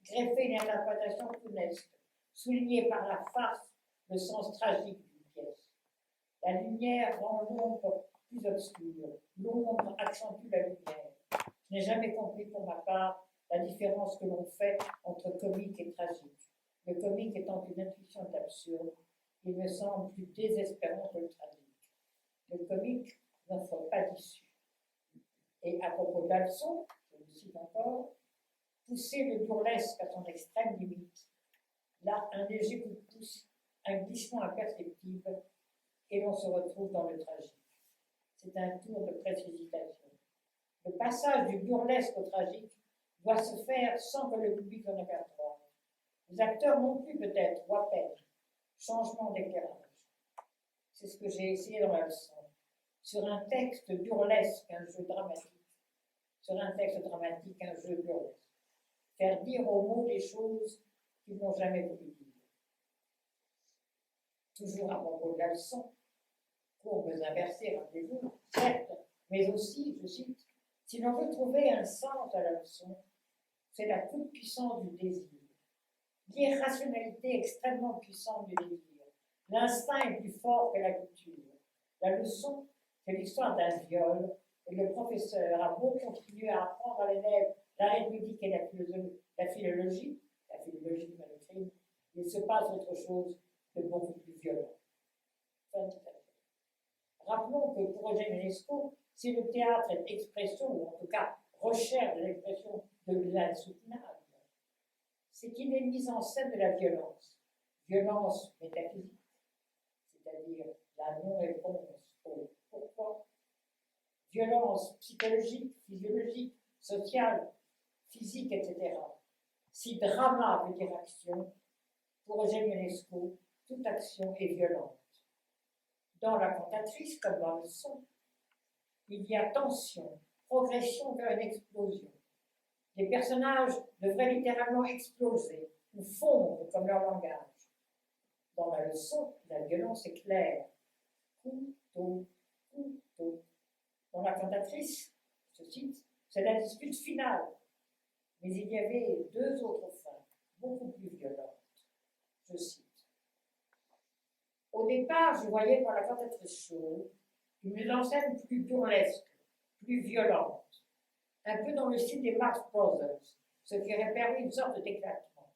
greffer une interprétation funeste, soulignée par la farce le sens tragique d'une pièce. La lumière rend l'ombre plus obscure, l'ombre accentue la lumière. Je n'ai jamais compris pour ma part la différence que l'on fait entre comique et tragique. Le comique étant une intuition d'absurde, il me semble plus désespérant que le tragique. Le comique n'offre pas d'issue. Et à propos de la leçon, je le cite encore, pousser le burlesque à son extrême limite. Là, un léger coup de pouce, un glissement imperceptible, et l'on se retrouve dans le tragique. C'est un tour de précipitation. Le passage du burlesque au tragique doit se faire sans que le public en aperçoive. Les acteurs non plus peut-être, ou à peine. Changement d'éclairage. C'est ce que j'ai essayé dans la leçon. Sur un texte burlesque, un jeu dramatique. Sur un texte dramatique, un jeu burlesque. Faire dire aux mots des choses qu'ils n'ont jamais voulu dire. Toujours à propos de la leçon, courbes inversées, rappelez-vous, certes, mais aussi, je cite, si l'on veut trouver un sens à la leçon, c'est la toute puissance du désir. L'irrationalité extrêmement puissante du désir. L'instinct est plus fort que la culture. La leçon, c'est l'histoire d'un viol, et le professeur a beau continuer à apprendre à l'élève l'arithmétique et la philologie de le crime, il se passe autre chose de beaucoup plus violent. Fin de citation. Rappelons que pour Eugène Ionesco, si le théâtre est expression, ou en tout cas recherche de l'expression de l'insoutenable, c'est qu'il est mise en scène de la violence. Violence métaphysique, c'est-à-dire la non-réponse au pourquoi. Violence psychologique, physiologique, sociale, physique, etc. Si drama veut dire action, pour Eugène Ionesco, toute action est violente. Dans la cantatrice, comme dans le son, il y a tension, progression vers une explosion. Les personnages devraient littéralement exploser ou fondre comme leur langage. Dans la leçon, la violence est claire. Couteau, couteau. Dans la cantatrice, je cite, c'est la dispute finale. Mais il y avait deux autres fins, beaucoup plus violentes. Je cite. Au départ, je voyais dans la cantatrice chaude une mise en scène plus burlesque, plus violente, un peu dans le style des Marx Brothers, ce qui aurait permis une sorte d'éclatement.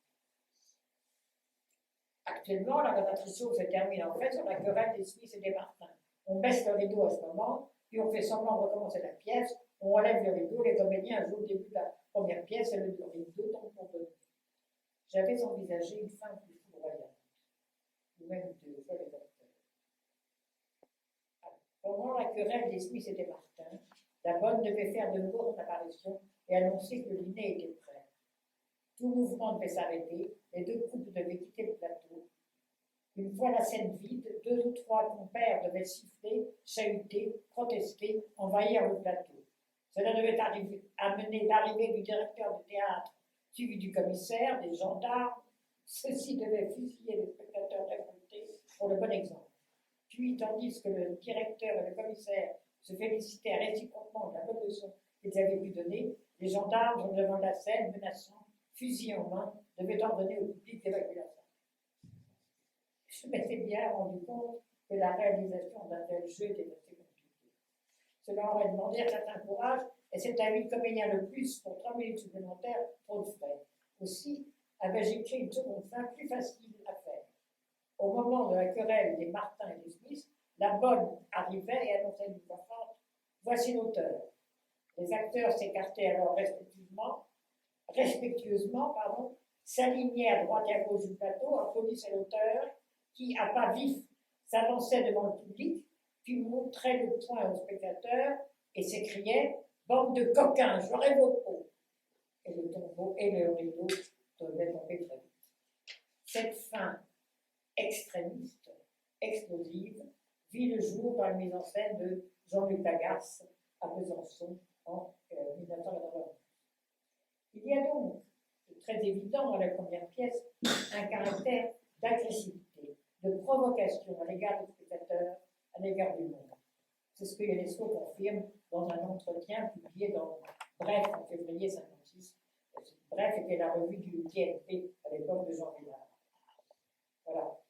Actuellement, la cantatrice chaude se termine en fait sur la querelle des Smith et des Martin. On baisse le rideau à ce moment, puis on fait semblant de recommencer la pièce, on relève le rideau, les comédiens jouent au début de la première pièce et le rideau tombe pour donner. J'avais envisagé une fin plus foudroyante, ou même deux fois les acteurs. Pendant la querelle des Smith et des Martin, la bonne devait faire de nouveau son apparition et annoncer que le dîner était prêt. Tout mouvement devait s'arrêter, les deux couples devaient quitter le plateau. Une fois la scène vide, deux ou trois compères devaient siffler, chahuter, protester, envahir le plateau. Cela devait amener l'arrivée du directeur du théâtre, suivi du commissaire, des gendarmes. Ceux-ci devaient fusiller les spectateurs révoltés pour le bon exemple. Puis, tandis que le directeur et le commissaire se félicitaient réciproquement de la bonne leçon qu'ils avaient pu donner, les gendarmes, devant la scène, menaçant, fusil en main, devaient ordonner au public d'évacuer la salle. Je m'étais bien rendu compte que la réalisation d'un tel jeu était assez compliquée. Cela aurait demandé un certain courage, et c'est à 8 comédiens le plus pour 3 minutes supplémentaires pour le faire. Aussi, avais-je écrit une seconde fin plus facile à faire. Au moment de la querelle des Martin et des Smith, la bonne arrivait et annonçait d'une voix forte « Voici l'auteur ». Les acteurs s'écartaient alors respectueusement, s'alignaient à droite et à gauche du plateau, applaudissaient l'auteur qui, à pas vifs, s'avançait devant le public, puis montrait le poing aux spectateurs et s'écriait « Bande de coquins, j'aurai vos peaux !» Et le tombeau et le rideau devaient tomber très vite. Cette fin extrémiste, explosive, vit le jour dans la mise en scène de Jean-Luc Lagarce à Besançon en 1991. Il y a donc, très évident dans la première pièce, un caractère d'agressivité, de provocation à l'égard des spectateurs, à l'égard du monde. C'est ce que Ionesco confirme dans un entretien publié dans Bref en février 1956. Bref était la revue du TNP à l'époque de Jean Villard. Voilà.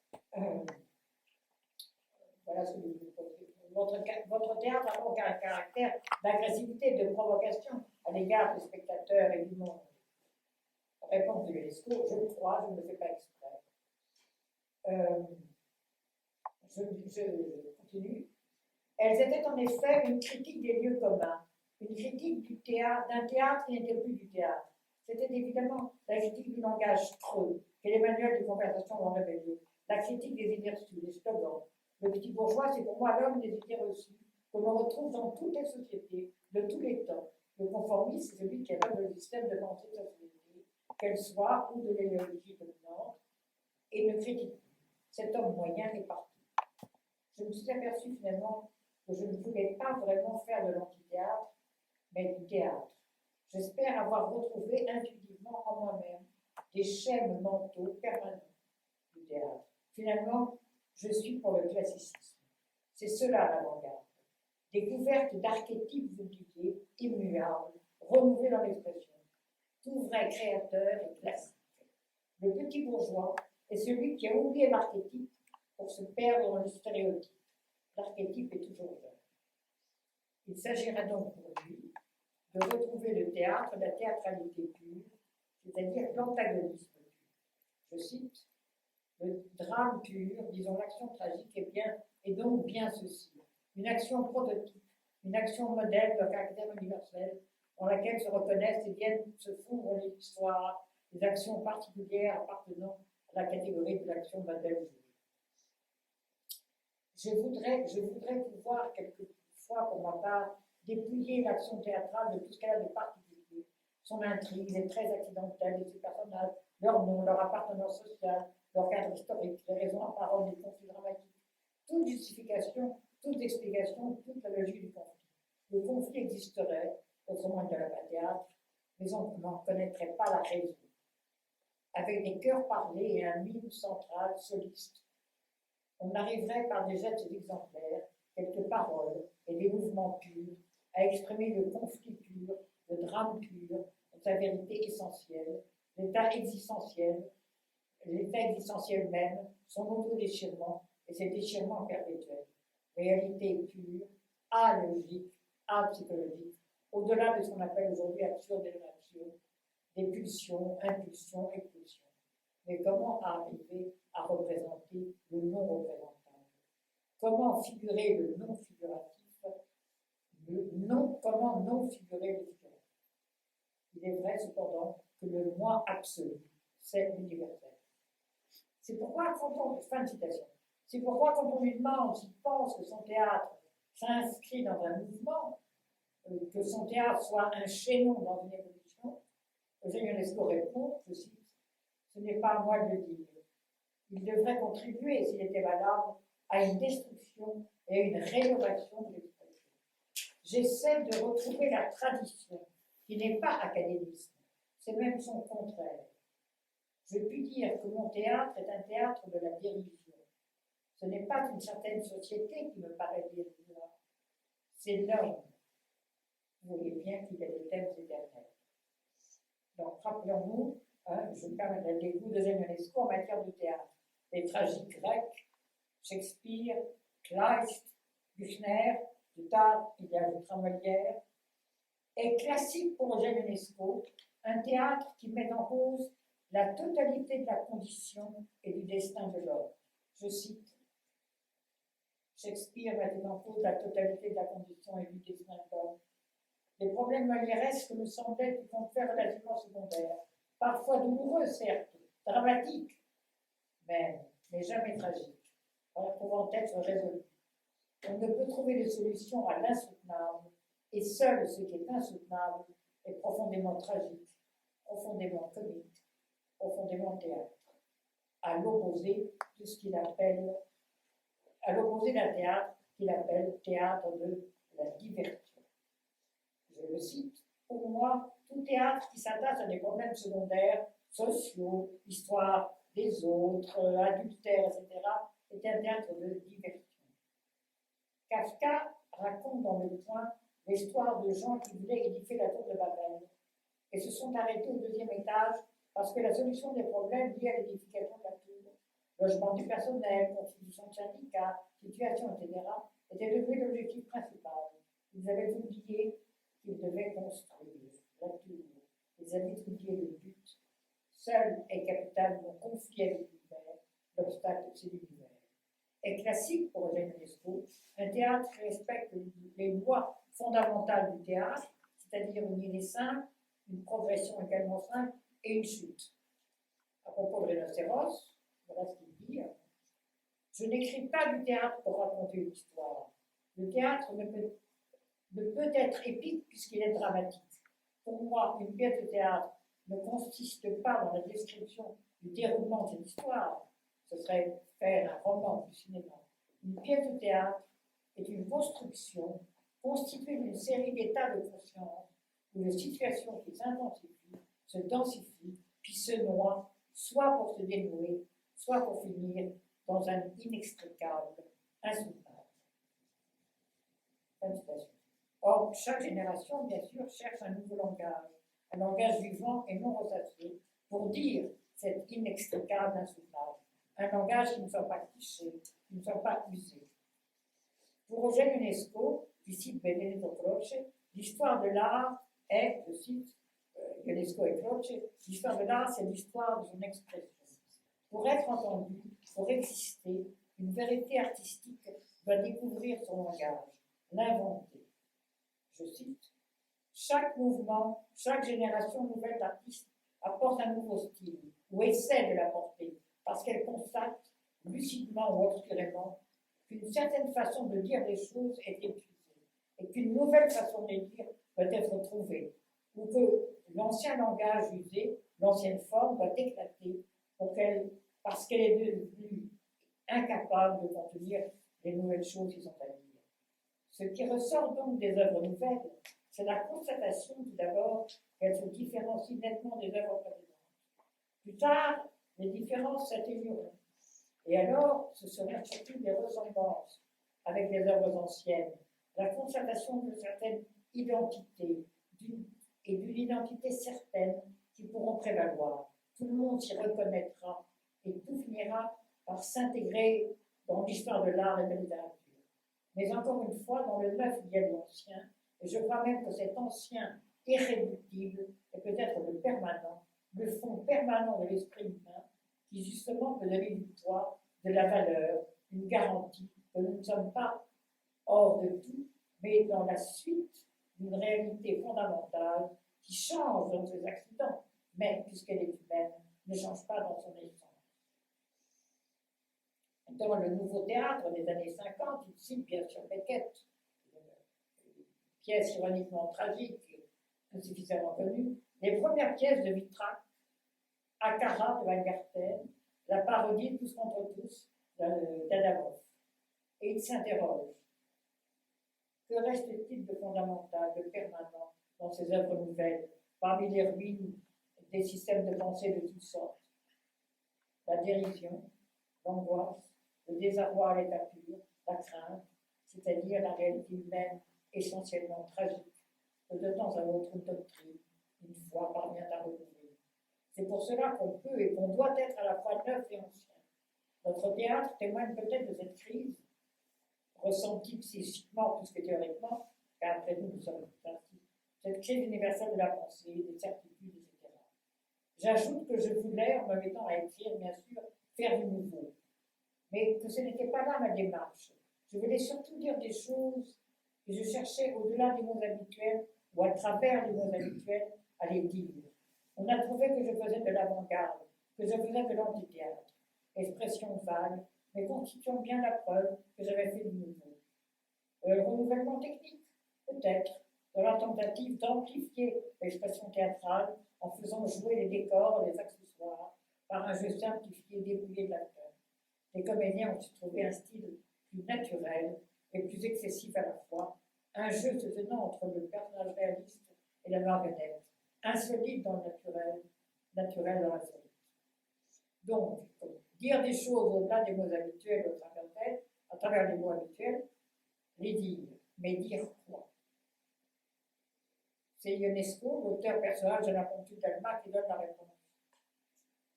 Voilà ce que vous votre théâtre a donc un caractère d'agressivité, de provocation à l'égard des spectateurs et du monde. Réponse de l'UNESCO, je le crois, je ne le fais pas exprès. Je continue. Elles étaient en effet une critique des lieux communs, une critique d'un théâtre qui n'était plus du théâtre. C'était évidemment la critique du langage creux, que les manuels de conversation ont révélé, la critique des idées reçues, des slogans. Le petit bourgeois, c'est pour moi l'homme des idées reçues, que l'on retrouve dans toutes les sociétés, de tous les temps. Le conformisme, c'est celui qui aveugle le système de pensée de la société, qu'elle soit ou de l'idéologie dominante, et ne critique plus. Cet homme moyen est partout. Je me suis aperçu finalement que je ne voulais pas vraiment faire de l'amphithéâtre, mais du théâtre. J'espère avoir retrouvé intuitivement en moi-même des schèmes mentaux permanents du théâtre. Finalement, je suis pour le classicisme. C'est cela l'avant-garde. Découverte d'archétypes oubliés, immuables, renouvelés dans l'expression. Tout vrai créateur est classique. Le petit bourgeois est celui qui a oublié l'archétype pour se perdre dans le stéréotype. L'archétype est toujours jeune. Il s'agira donc pour lui de retrouver le théâtre, la théâtralité pure, c'est-à-dire l'antagonisme pur. Je cite, le drame pur, disons l'action tragique, est donc bien ceci. Une action prototype, une action modèle de caractère universel, dans laquelle se reconnaissent et viennent se fondre les histoires, les actions particulières appartenant à la catégorie de l'action modèle. Je voudrais pouvoir quelquefois, pour ma part, dépouiller l'action théâtrale de tout ce qu'elle a de particulier. Son intrigue, les traits accidentels de ses personnages, leur nom, leur appartenance sociale, leur cadre historique, les raisons en parole, les conflits dramatiques. Toute justification, toute explication, toute la logique du conflit. Le conflit existerait, autrement il n'y aurait pas de théâtre, mais on n'en connaîtrait pas la raison. Avec des chœurs parlés et un mime central, soliste, on arriverait par des gestes exemplaires, quelques paroles et des mouvements purs, à exprimer le conflit pur, le drame pur, sa vérité essentielle, l'état existentiel même, son auto-déchirement et ses déchirements perpétuels. Réalité pure, alogique, apsychologique, au-delà de ce qu'on appelle aujourd'hui absurde élévation, des pulsions, impulsions, expulsions. Mais comment arriver à représenter le non-représentable? Comment figurer le non-figuratif? Comment non figurer le figuratif? Il est vrai cependant que le moi absolu, c'est l'universel. C'est pourquoi fin de citation. C'est pourquoi quand on lui demande s'il pense que son théâtre s'inscrit dans un mouvement, que son théâtre soit un chaînon dans une évolution, Eugène Ionesco répond, je cite, ce n'est pas à moi de le dire. Il devrait contribuer, s'il était valable, à une destruction et à une rénovation de l'expression. J'essaie de retrouver la tradition, qui n'est pas académisme, c'est même son contraire. Je puis dire que mon théâtre est un théâtre de la dérision. Ce n'est pas une certaine société qui me paraît dérisoire, c'est l'homme. Vous voyez bien qu'il y a des thèmes éternels. Donc, rappelons-nous, je me permets les goûts de Ionesco en matière de théâtre. Les tragiques grecs, Shakespeare, Kleist, Büchner, plus tard, il y a le Molière, est classique pour Ionesco, un théâtre qui met en cause la totalité de la condition et du destin de l'homme. Je cite, Shakespeare mettait en cause la totalité de la condition et du destin de l'homme. Les problèmes molièresques me semblaient du contraire relativement secondaires, parfois douloureux, certes, dramatiques, mais jamais tragiques, pouvant être résolus. On ne peut trouver de solution à l'insoutenable, et seul ce qui est insoutenable est profondément tragique, profondément comique, profondément théâtre, à l'opposé de ce qu'il appelle, à l'opposé d'un théâtre qu'il appelle théâtre de la diversion. Je le cite, pour moi, tout théâtre qui s'attache à des problèmes secondaires, sociaux, histoire des autres, adultère, etc., est un théâtre de diversion. Kafka raconte dans Le Point l'histoire de gens qui voulaient édifier la tour de Babel et se sont arrêtés au 2e étage parce que la solution des problèmes liés à l'édification de la tour, logement du personnel, constitution de syndicats, situation, etc., était devenu l'objectif principal. Ils avaient oublié qu'ils devaient construire la tour. Ils avaient oublié le but. Seul est capital mon conflit avec l'univers. L'obstacle, c'est l'univers. est classique pour Eugène Ionesco. Un théâtre qui respecte les lois fondamentales du théâtre, c'est-à-dire une idée simple, une progression également simple et une chute. À propos de Rhinocéros, voilà ce qu'il dit. Je n'écris pas du théâtre pour raconter une histoire. Le théâtre ne peut être épique puisqu'il est dramatique. Pour moi, une pièce de théâtre ne consiste pas dans la description du déroulement de l'histoire. Ce serait faire un roman du cinéma. Une pièce de théâtre est une construction constituée d'une série d'états de conscience où les situations qui s'intensifient, se densifient, puis se noient, soit pour se dénouer, soit pour finir dans un inextricable, insoutenable. Fin de citation. Or, chaque génération, bien sûr, cherche un nouveau langage, un langage vivant et non ressassé, pour dire cet inextricable, insoutenable, un langage qui ne soit pas cliché, qui ne soit pas usé. Pour Eugène Ionesco, qui cite Benedetto Croce, l'histoire de l'art est, je cite Ionesco et Croce, l'histoire de l'art, c'est l'histoire de son expression. Pour être entendue, pour exister, une vérité artistique doit découvrir son langage, l'inventer. Je cite, chaque mouvement, chaque génération nouvelle d'artistes apporte un nouveau style, ou essaie de l'apporter, parce qu'elle constate, lucidement ou obscurément, qu'une certaine façon de dire les choses est épuisée, et qu'une nouvelle façon de les dire peut être trouvée, ou que l'ancien langage usé, l'ancienne forme doit éclater parce qu'elle est devenue incapable de contenir les nouvelles choses qui sont à dire. Ce qui ressort donc des œuvres nouvelles, c'est la constatation tout d'abord qu'elles se différencient nettement des œuvres précédentes. Plus tard, les différences s'atténueront. Et alors, ce seraient surtout des ressemblances avec les œuvres anciennes, la constatation de certaines identités et d'une identité certaine qui pourront prévaloir. Tout le monde s'y reconnaîtra et tout finira par s'intégrer dans l'histoire de l'art et de la littérature. Mais encore une fois, dans le neuf, il y a de l'ancien, et je crois même que cet ancien irréductible est peut-être le permanent, le fond permanent de l'esprit humain, qui justement peut donner du poids, de la valeur, une garantie que nous ne sommes pas hors de tout, mais dans la suite d'une réalité fondamentale qui change dans ses accidents, mais puisqu'elle est humaine, ne change pas dans son essence. Dans le nouveau théâtre des années 50, il cite bien sûr Beckett, une pièce ironiquement tragique, insuffisamment connue, les premières pièces de Vitrac, Akara de Weingarten, la parodie Tous contre tous d'Adamov. Et il s'interroge. Que reste-t-il de fondamental, de permanent dans ces œuvres nouvelles, parmi les ruines des systèmes de pensée de toutes sortes? La dérision, l'angoisse, le désarroi à l'état pur, la crainte, c'est-à-dire la réalité humaine essentiellement tragique, que de temps à autre une doctrine, une foi parvient à recouvrir. C'est pour cela qu'on peut et qu'on doit être à la fois neuf et ancien. Notre théâtre témoigne peut-être de cette crise, ressentie psychiquement plus que théoriquement, car après nous, nous sommes ainsi, cette crise universelle de la pensée, des certitudes, etc. J'ajoute que je voulais, en me mettant à écrire, bien sûr, faire du nouveau, mais que ce n'était pas là ma démarche. Je voulais surtout dire des choses que je cherchais au-delà des mots habituels ou à travers les mots habituels à les dire. On a trouvé que je faisais de l'avant-garde, que je faisais de l'antithéâtre, expression vague, mais constituant bien la preuve que j'avais fait du nouveau. Renouvellement technique, peut-être, de la tentative d'amplifier l'expression théâtrale en faisant jouer les décors et les accessoires par un jeu simplifié, dépouillé de l'acteur. Les comédiens ont su trouver un style plus naturel et plus excessif à la fois, un jeu se tenant entre le personnage réaliste et la marionnette, insolite dans le naturel, naturel dans l'insolite. Donc, dire des choses au-delà des mots habituels à travers les mots habituels, les dire, mais dire quoi? C'est Ionesco, l'auteur-personnage de la Pompidou d'Alma, qui donne la réponse.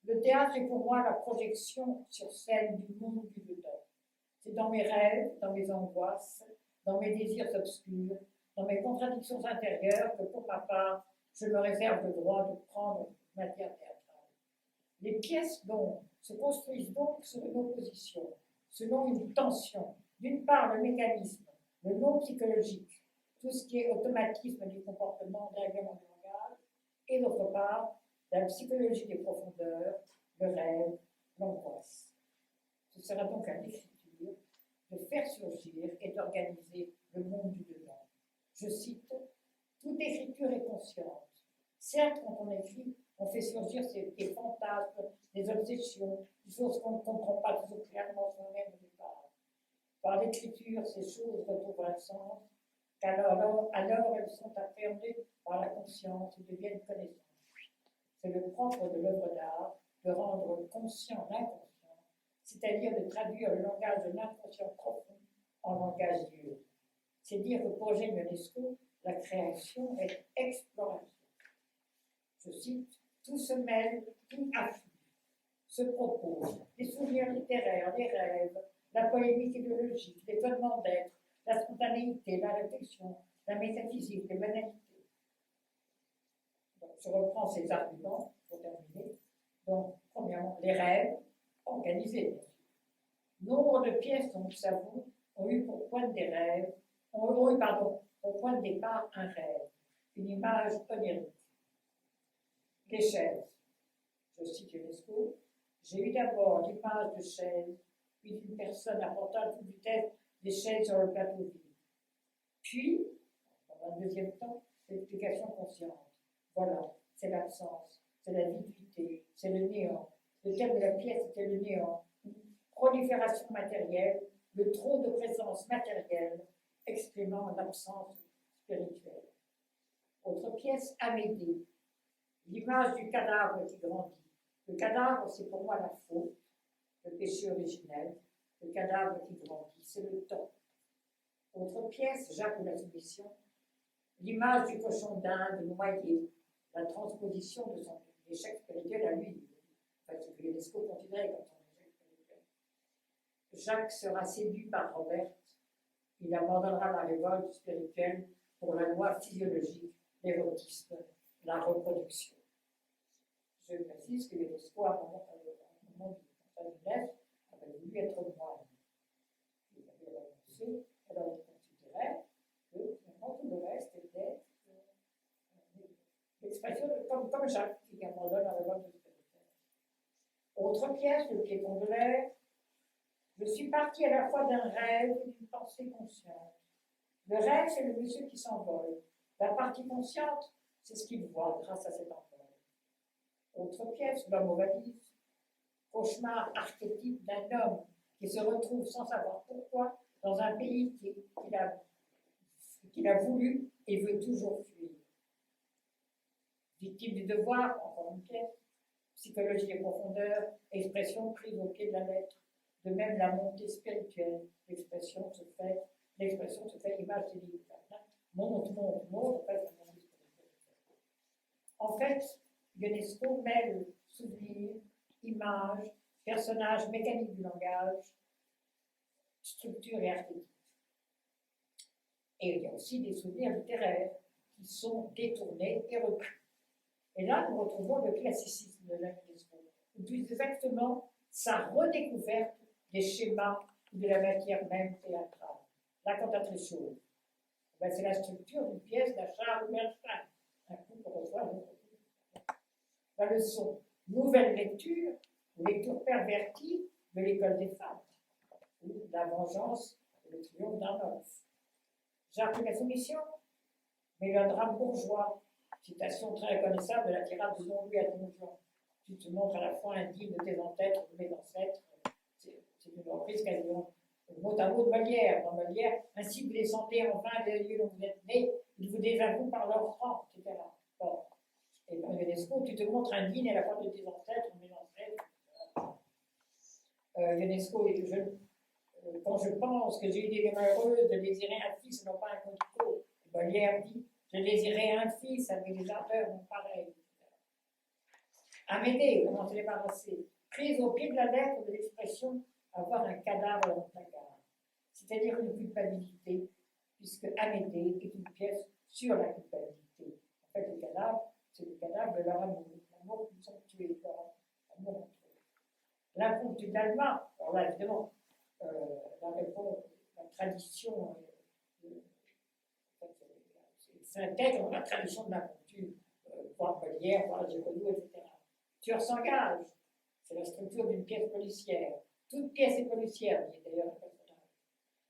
Le théâtre est pour moi la projection sur scène du monde du vedeur. C'est dans mes rêves, dans mes angoisses, dans mes désirs obscurs, dans mes contradictions intérieures que, pour ma part, je me réserve le droit de prendre matière théâtrale. Les pièces, donc, se construisent donc sur une opposition, selon une tension. D'une part, le mécanisme, le non psychologique, tout ce qui est automatisme du comportement, dérèglement du langage, et d'autre part, la psychologie des profondeurs, le rêve, l'angoisse. Ce sera donc à l'écriture de faire surgir et d'organiser le monde du dedans. Je cite, toute écriture est consciente. Certes, quand on écrit, on fait surgir des fantasmes, des obsessions, des choses qu'on ne comprend pas toujours clairement soi-même au départ. Par l'écriture, ces choses retrouvent un sens, alors elles sont affirmées par la conscience et deviennent connaissances. C'est le propre de l'œuvre d'art de rendre conscient l'inconscient, c'est-à-dire de traduire le langage de l'inconscient profond en langage dur. C'est dire que pour Eugène Ionesco, la création est exploration. Je cite, tout se mêle, tout afflue, se propose, les souvenirs littéraires, les rêves, la polémique idéologique, l'étonnement d'être, la spontanéité, la réflexion, la métaphysique, les banalités. Donc, je reprends ces arguments pour terminer. Donc, premièrement, les rêves, organisés, bien sûr. Nombre de pièces dont nous savons ont eu pour point de départ un rêve, une image onirique. Les chaises. Je cite Ionesco, j'ai eu d'abord l'image de chaises, puis d'une personne apportant à toute vitesse des chaises sur le plateau vide. Puis, dans un deuxième temps, l'explication consciente. Voilà, c'est l'absence, c'est la viduité, c'est le néant. Le thème de la pièce était le néant, une prolifération matérielle, le trop de présence matérielle, exprimant l'absence spirituelle. Autre pièce, Amédée. L'image du cadavre qui grandit. Le cadavre, c'est pour moi la faute, le péché originel. Le cadavre qui grandit, c'est le temps. Autre pièce, Jacques ou la soumission. L'image du cochon d'Inde noyé, la transposition de son échec spirituel à lui. Enfin, ce que Ionesco considérait comme son échec spirituel. Jacques sera séduit par Robert. Il abandonnera la révolte spirituelle pour la loi physiologique, l'érotisme, la reproduction. Je précise que Ionesco, à un moment de sa jeunesse, avait voulu être moine. Il avait renoncé, alors il considérait que finalement tout le reste était l'expression comme Jacques qui abandonne la révolte spirituelle. Autre pièce, le piéton de l'air. Je suis partie à la fois d'un rêve et d'une pensée consciente. Le rêve, c'est le monsieur qui s'envole. La partie consciente, c'est ce qu'il voit grâce à cet envol. Autre pièce, l'homme aux valises. Cauchemar archétype d'un homme qui se retrouve sans savoir pourquoi dans un pays qu'il a voulu et veut toujours fuir. Victime du devoir, encore une pièce. Psychologie des profondeurs, expression prise au pied de la lettre. De même, la montée spirituelle, l'expression se fait image célébrale. Monte, en fait, la montée spirituelle. En fait, Ionesco mêle souvenir, image, personnage mécanique du langage, structure et archétype. Et il y a aussi des souvenirs littéraires qui sont détournés et repris. Et là, nous retrouvons le classicisme de Ionesco, ou plus exactement sa redécouverte des schémas ou de la matière même théâtrale. La cantatrice chauve. Ben, c'est la structure d'une pièce d'Achard ou Bernstein. Un coup qu'on reçoit, un autre coup. La leçon, nouvelle lecture, ou lecture pervertie de l'école des femmes, ou la vengeance et le triomphe d'un homme. Jacques et la soumission, mélodrame bourgeois, citation très reconnaissable de la tirade de Don Louis à Donjon. Tu te montres à la fois indigne de tes ancêtres, de mes ancêtres. C'est une reprise quasiment mot à mot de Molière. Dans Molière, ainsi vous les sentez en vain des lieux dont vous êtes nés, ils vous désavouent par leur franc, etc. Bon. Et dans Ionesco, tu te montres indigne à la fois de tes ancêtres, de mes ancêtres. Ionesco, quand je pense que j'ai eu des gamins heureuses de désirer un fils, non pas un contico, Molière dit, je désirais un fils avec des ardeurs non pareilles. Amédée, comment se débarrasser? Prise au pied de la lettre de l'expression avoir un cadavre dans le placard, c'est-à-dire une culpabilité, puisque Amédée est une pièce sur la culpabilité. En fait, le cadavre, c'est le cadavre de leur amour, l'amour qu'ils sont tués, leur amour entre eux. L'incompte d'Alma, alors là, évidemment, la réponse, la tradition, s'intègre dans la tradition de la culture, voir Molière, voir Giraudoux, etc. Tueur s'engage, c'est la structure d'une pièce policière. Toute pièce est policière, dit d'ailleurs le personnage.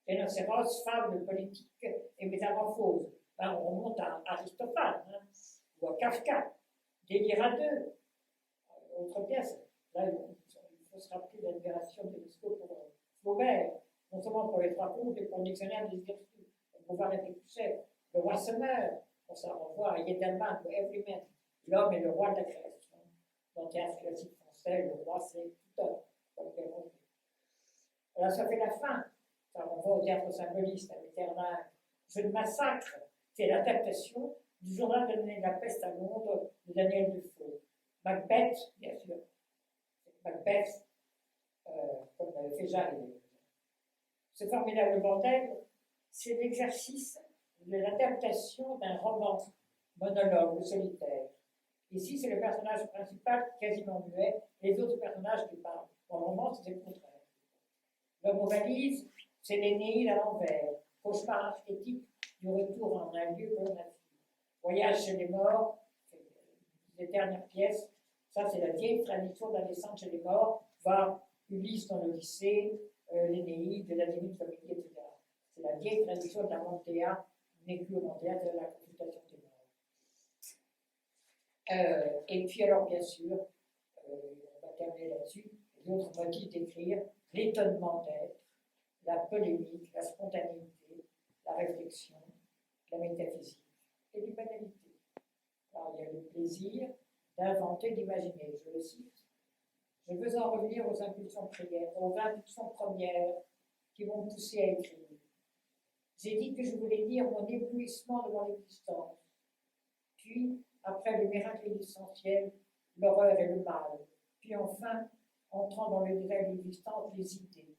Rhinocéros, fable politique et métamorphose. Là, on remonte à Aristophane, hein, ou à Kafka. Délire à deux, autre pièce. Là, il faut se rappeler l'admiration de l'UNESCO pour Flaubert, non seulement pour les trois contes, mais pour le dictionnaire des vertus. On peut voir les plus chers. Le roi se meurt, on s'en renvoie à Yedelman ou Everyman, l'homme est le roi de la création. Dans le théâtre classique français, le roi c'est tout homme, comme Perrault. Là, ça fait la fin. Ça renvoie au théâtre symboliste, à Mitterrand. Jeu de massacre, c'est l'adaptation du journal de l'année de la peste à Londres de Daniel Defoe. Macbeth, bien sûr. Macbeth, comme l'avait fait Jarry. Ce formidable bordel, c'est l'exercice de l'adaptation d'un roman monologue ou solitaire. Ici, c'est le personnage principal quasiment muet, les autres personnages qui parlent. Dans le roman, c'est le contraire. L'homme aux valises, c'est l'Énéide à l'envers, cauchemar archétype du retour en un lieu comme la vie. Voyage chez les morts, c'est les dernières pièces, ça c'est la vieille tradition de la descente chez les morts, voir Ulysse dans le lycée, l'Énéide, la Divine Comédie, etc. C'est la vieille tradition de la Montéa, vécue au Montéa, de la consultation des morts. Et puis alors bien sûr, on va terminer là-dessus, l'autre motif d'écrire, l'étonnement d'être, la polémique, la spontanéité, la réflexion, la métaphysique et l'humanité. Alors il y a le plaisir d'inventer, d'imaginer, je le cite. Je veux en revenir aux impulsions premières qui m'ont poussé à écrire. J'ai dit que je voulais dire mon éblouissement devant l'existence. Puis, après le miracle existentiel, l'horreur et le mal. Puis enfin, entrant dans le détail de l'existence, les idées.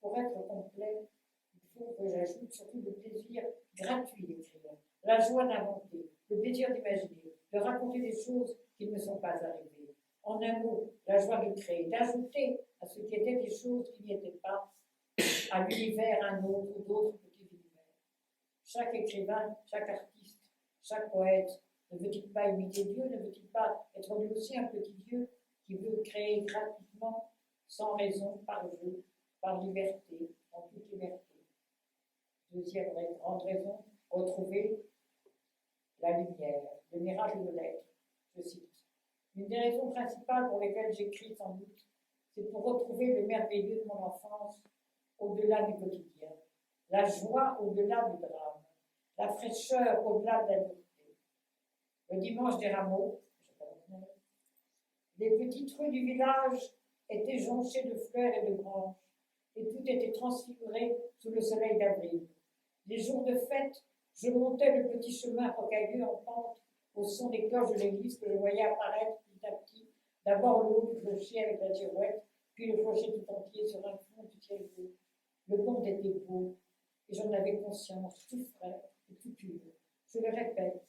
Pour être complet, il faut que j'ajoute surtout le plaisir gratuit d'écrire, la joie d'inventer, le plaisir d'imaginer, de raconter des choses qui ne me sont pas arrivées. En un mot, la joie de créer, d'ajouter à ce qui était des choses qui n'y étaient pas, à l'univers un autre ou d'autres petits univers. Chaque écrivain, chaque artiste, chaque poète, ne veut-il pas imiter Dieu, ne veut-il pas être lui aussi un petit Dieu qui veut créer gratuitement, sans raison, par jeu, par liberté, en toute liberté. Deuxième grande raison, retrouver la lumière, le miracle de l'être, je cite. Une des raisons principales pour lesquelles j'écris sans doute, c'est pour retrouver le merveilleux de mon enfance au-delà du quotidien, la joie au-delà du drame, la fraîcheur au-delà de la dureté. Le dimanche des rameaux, les petites rues du village étaient jonchées de fleurs et de branches, et tout était transfiguré sous le soleil d'avril. Les jours de fête, je montais le petit chemin rocailleux en pente au son des cloches de l'église que je voyais apparaître petit à petit, d'abord le haut du clocher avec la girouette, puis le clocher tout entier sur un fond du ciel bleu. Le monde était beau, et j'en avais conscience, tout frais et tout pur. Je le répète,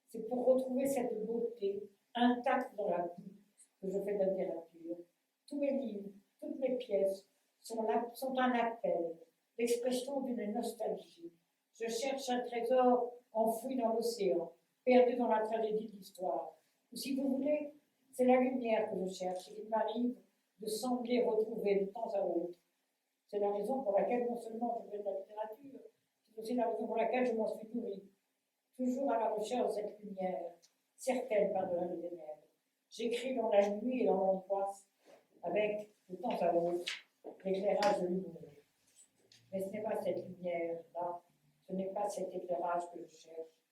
c'est pour retrouver cette beauté intacte dans la boue que je fais de la littérature. Tous mes livres, toutes mes pièces sont un appel, l'expression d'une nostalgie. Je cherche un trésor enfoui dans l'océan, perdu dans la tragédie de l'histoire. Ou si vous voulez, c'est la lumière que je cherche et il m'arrive de sembler retrouver de temps à autre. C'est la raison pour laquelle non seulement je fais de la littérature, c'est aussi la raison pour laquelle je m'en suis nourrie. Toujours à la recherche de cette lumière, certaine par-delà les ténèbres. J'écris dans la nuit et dans l'angoisse, avec, de temps à autre, l'éclairage de l'humour. Mais ce n'est pas cette lumière-là, ce n'est pas cet éclairage que je cherche.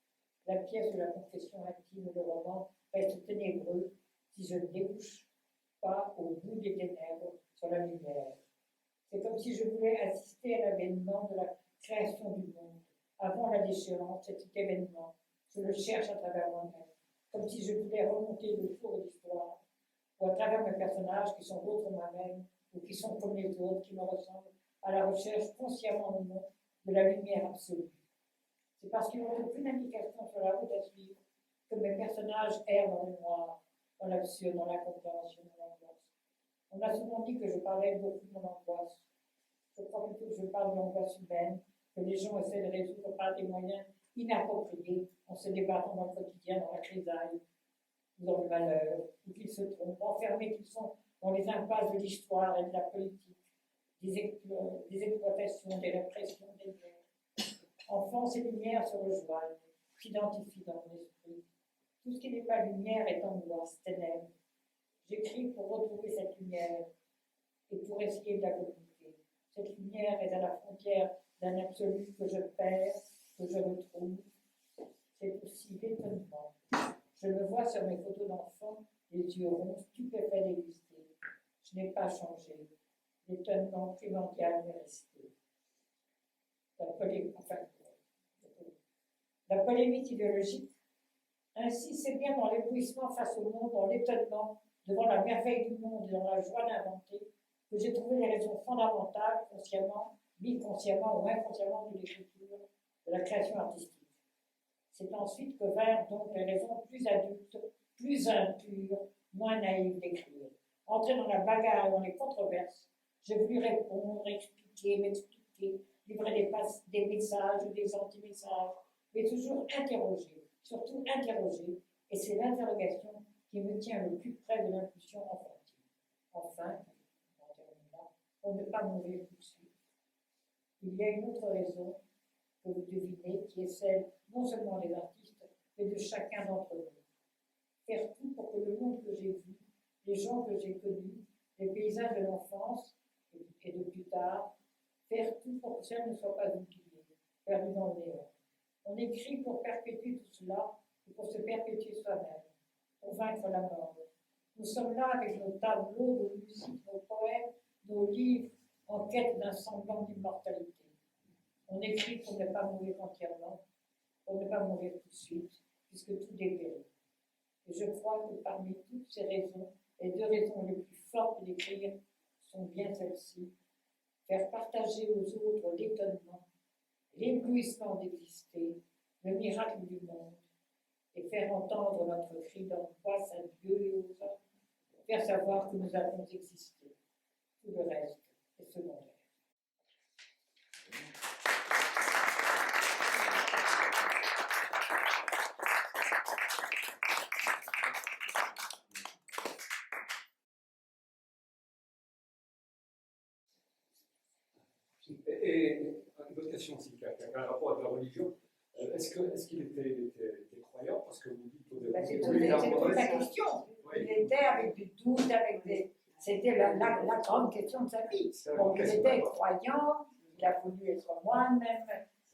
La pièce de la confession intime ou le roman reste ténébreux si je ne débouche pas au bout des ténèbres sur la lumière. C'est comme si je voulais assister à l'avènement de la création du monde. Avant la déchéance, cet événement, je le cherche à travers moi-même, comme si je voulais remonter le cours de l'histoire, ou à travers mes personnages qui sont d'autres moi-même, ou qui sont comme les autres, qui me ressemblent, à la recherche consciemment ou non de la lumière absolue. C'est parce qu'ils n'ont aucune indication sur la route à suivre que mes personnages errent dans le noir, dans l'absurde, dans l'incompréhension, dans l'angoisse. On a souvent dit que je parlais beaucoup de mon angoisse. Je crois plutôt que je parle de l'angoisse humaine, que les gens essaient de résoudre par des moyens inappropriés, en se débattant dans le quotidien, dans la grisaille, ou dans le malheur, ou qu'ils se trompent, enfermés qu'ils sont dans les impasses de l'histoire et de la politique, des exploitations, des répressions, des guerres. Enfance et lumière se rejoignent, s'identifient dans mon esprit. Tout ce qui n'est pas lumière est angoisse, ténèbres. J'écris pour retrouver cette lumière et pour essayer de la communiquer. Cette lumière est à la frontière d'un absolu que je perds, que je retrouve. C'est aussi l'étonnement. Je me vois sur mes photos d'enfants, les yeux ronds, stupéfaits d'exister. Je n'ai pas changé. L'étonnement primordial m'est resté. La polémique idéologique, ainsi c'est bien dans l'éblouissement face au monde, dans l'étonnement, devant la merveille du monde et dans la joie d'inventer, que j'ai trouvé les raisons fondamentales, consciemment, mi-consciemment ou inconsciemment de l'écriture, de la création artistique. C'est ensuite que vinrent donc les raisons plus adultes, plus impures, moins naïves d'écrire. Entrer dans la bagarre et dans les controverses, j'ai voulu répondre, expliquer, m'expliquer, livrer des messages ou des anti-messages, mais toujours interroger, surtout interroger, et c'est l'interrogation qui me tient le plus près de l'impulsion enfantine. Enfin, pour ne pas mourir tout de suite. Il y a une autre raison que vous devinez, qui est celle non seulement des artistes, mais de chacun d'entre nous. Faire tout pour que le monde que j'ai vu, les gens que j'ai connus, les paysages de l'enfance et de plus tard, faire tout pour que cela ne soit pas oublié, perdu dans le néant. On écrit pour perpétuer tout cela et pour se perpétuer soi-même, pour vaincre la mort. Nous sommes là avec nos tableaux, nos musiques, nos poèmes, nos livres, en quête d'un semblant d'immortalité. On écrit pour ne pas mourir entièrement, pour ne pas mourir tout de suite, puisque tout dépérit. Et je crois que parmi toutes ces raisons, les deux raisons les plus fortes d'écrire sont bien celles-ci. Faire partager aux autres l'étonnement, l'éblouissement d'exister, le miracle du monde, et faire entendre notre cri d'angoisse à Dieu et aux hommes, faire savoir que nous avons existé. Tout le reste est secondaire. Et une autre question aussi qui a un rapport avec la religion. Est-ce qu'il était croyant? Parce que vous dites au début. C'est toute la question. Oui. Il était avec des doutes, avec des. C'était la grande question de sa vie. Bon, il était croyant, il a voulu être moine même,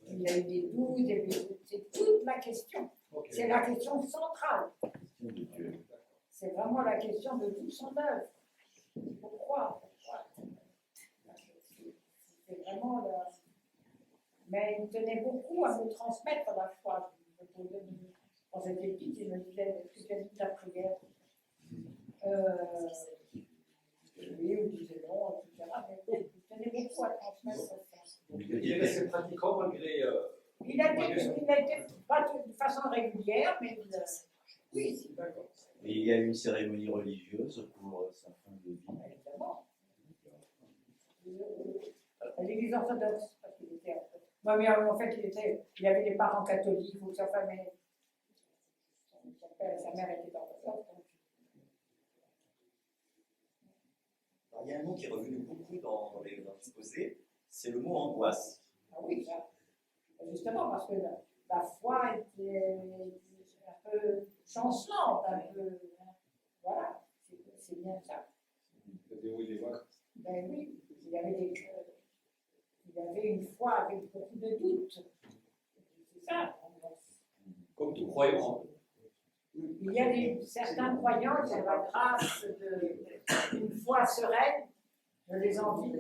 il a eu des doutes, c'est toute la question. Okay. C'est la question centrale. C'est vraiment la question de toute son œuvre. Pourquoi c'est vraiment la... Mais il tenait beaucoup à me transmettre la foi. Quand j'étais petite, il me disait toute la prière. Oui, ou disait non, etc. Mais il tenait beaucoup à transmettre sa foi. Il est resté pratiquant malgré. Il a été pas de façon régulière, mais oui. D'accord. Et il y a eu une cérémonie religieuse pour sa fin de vie. Évidemment. L'église orthodoxe, parce qu'il était. Non, mais en fait, il avait des parents catholiques, ou sa femme, son père et sa mère étaient orthodoxes. Alors, il y a un mot qui est revenu beaucoup dans les exposés, c'est le mot angoisse. Ah oui, ça. Justement, parce que la foi était un peu chancelante, un peu. Voilà, c'est bien ça. Des hauts et des bas. Ben oui, il avait une foi avec beaucoup de doutes. C'est ça. Comme tout croyant. Il y a certains croyants qui ont la grâce d'une foi sereine, je les envie.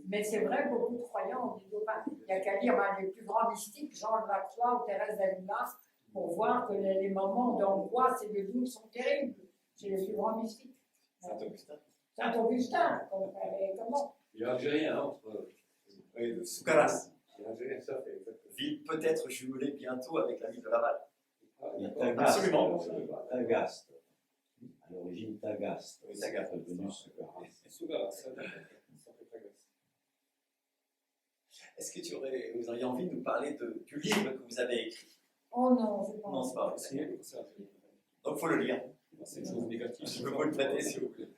Mais c'est vrai, beaucoup de croyants, il n'y a qu'à lire les plus grands mystiques, Jean de la Croix ou Thérèse d'Avila, pour voir que les moments d'angoisse et de doute sont terribles chez les plus grands mystiques. Saint-Augustin. Saint-Augustin, comment? Il est algérien, entre. Oui, de Soukaras. Il est algérien, ça fait exactement. Ville peut-être jumelée bientôt avec la ville de Laval. Il y a Tagaste. Absolument. Tagaste. À l'origine, Tagaste. Oui, Tagaste. C'est devenu Soukaras. Soukaras, ça fait Tagaste. Est-ce que vous auriez envie de nous parler du livre que vous avez écrit? Oh non, je pense. Non, c'est pas C'est vrai. ça. Donc, il faut le lire. C'est une chose négative. Je peux vous le prêter si vous voulez.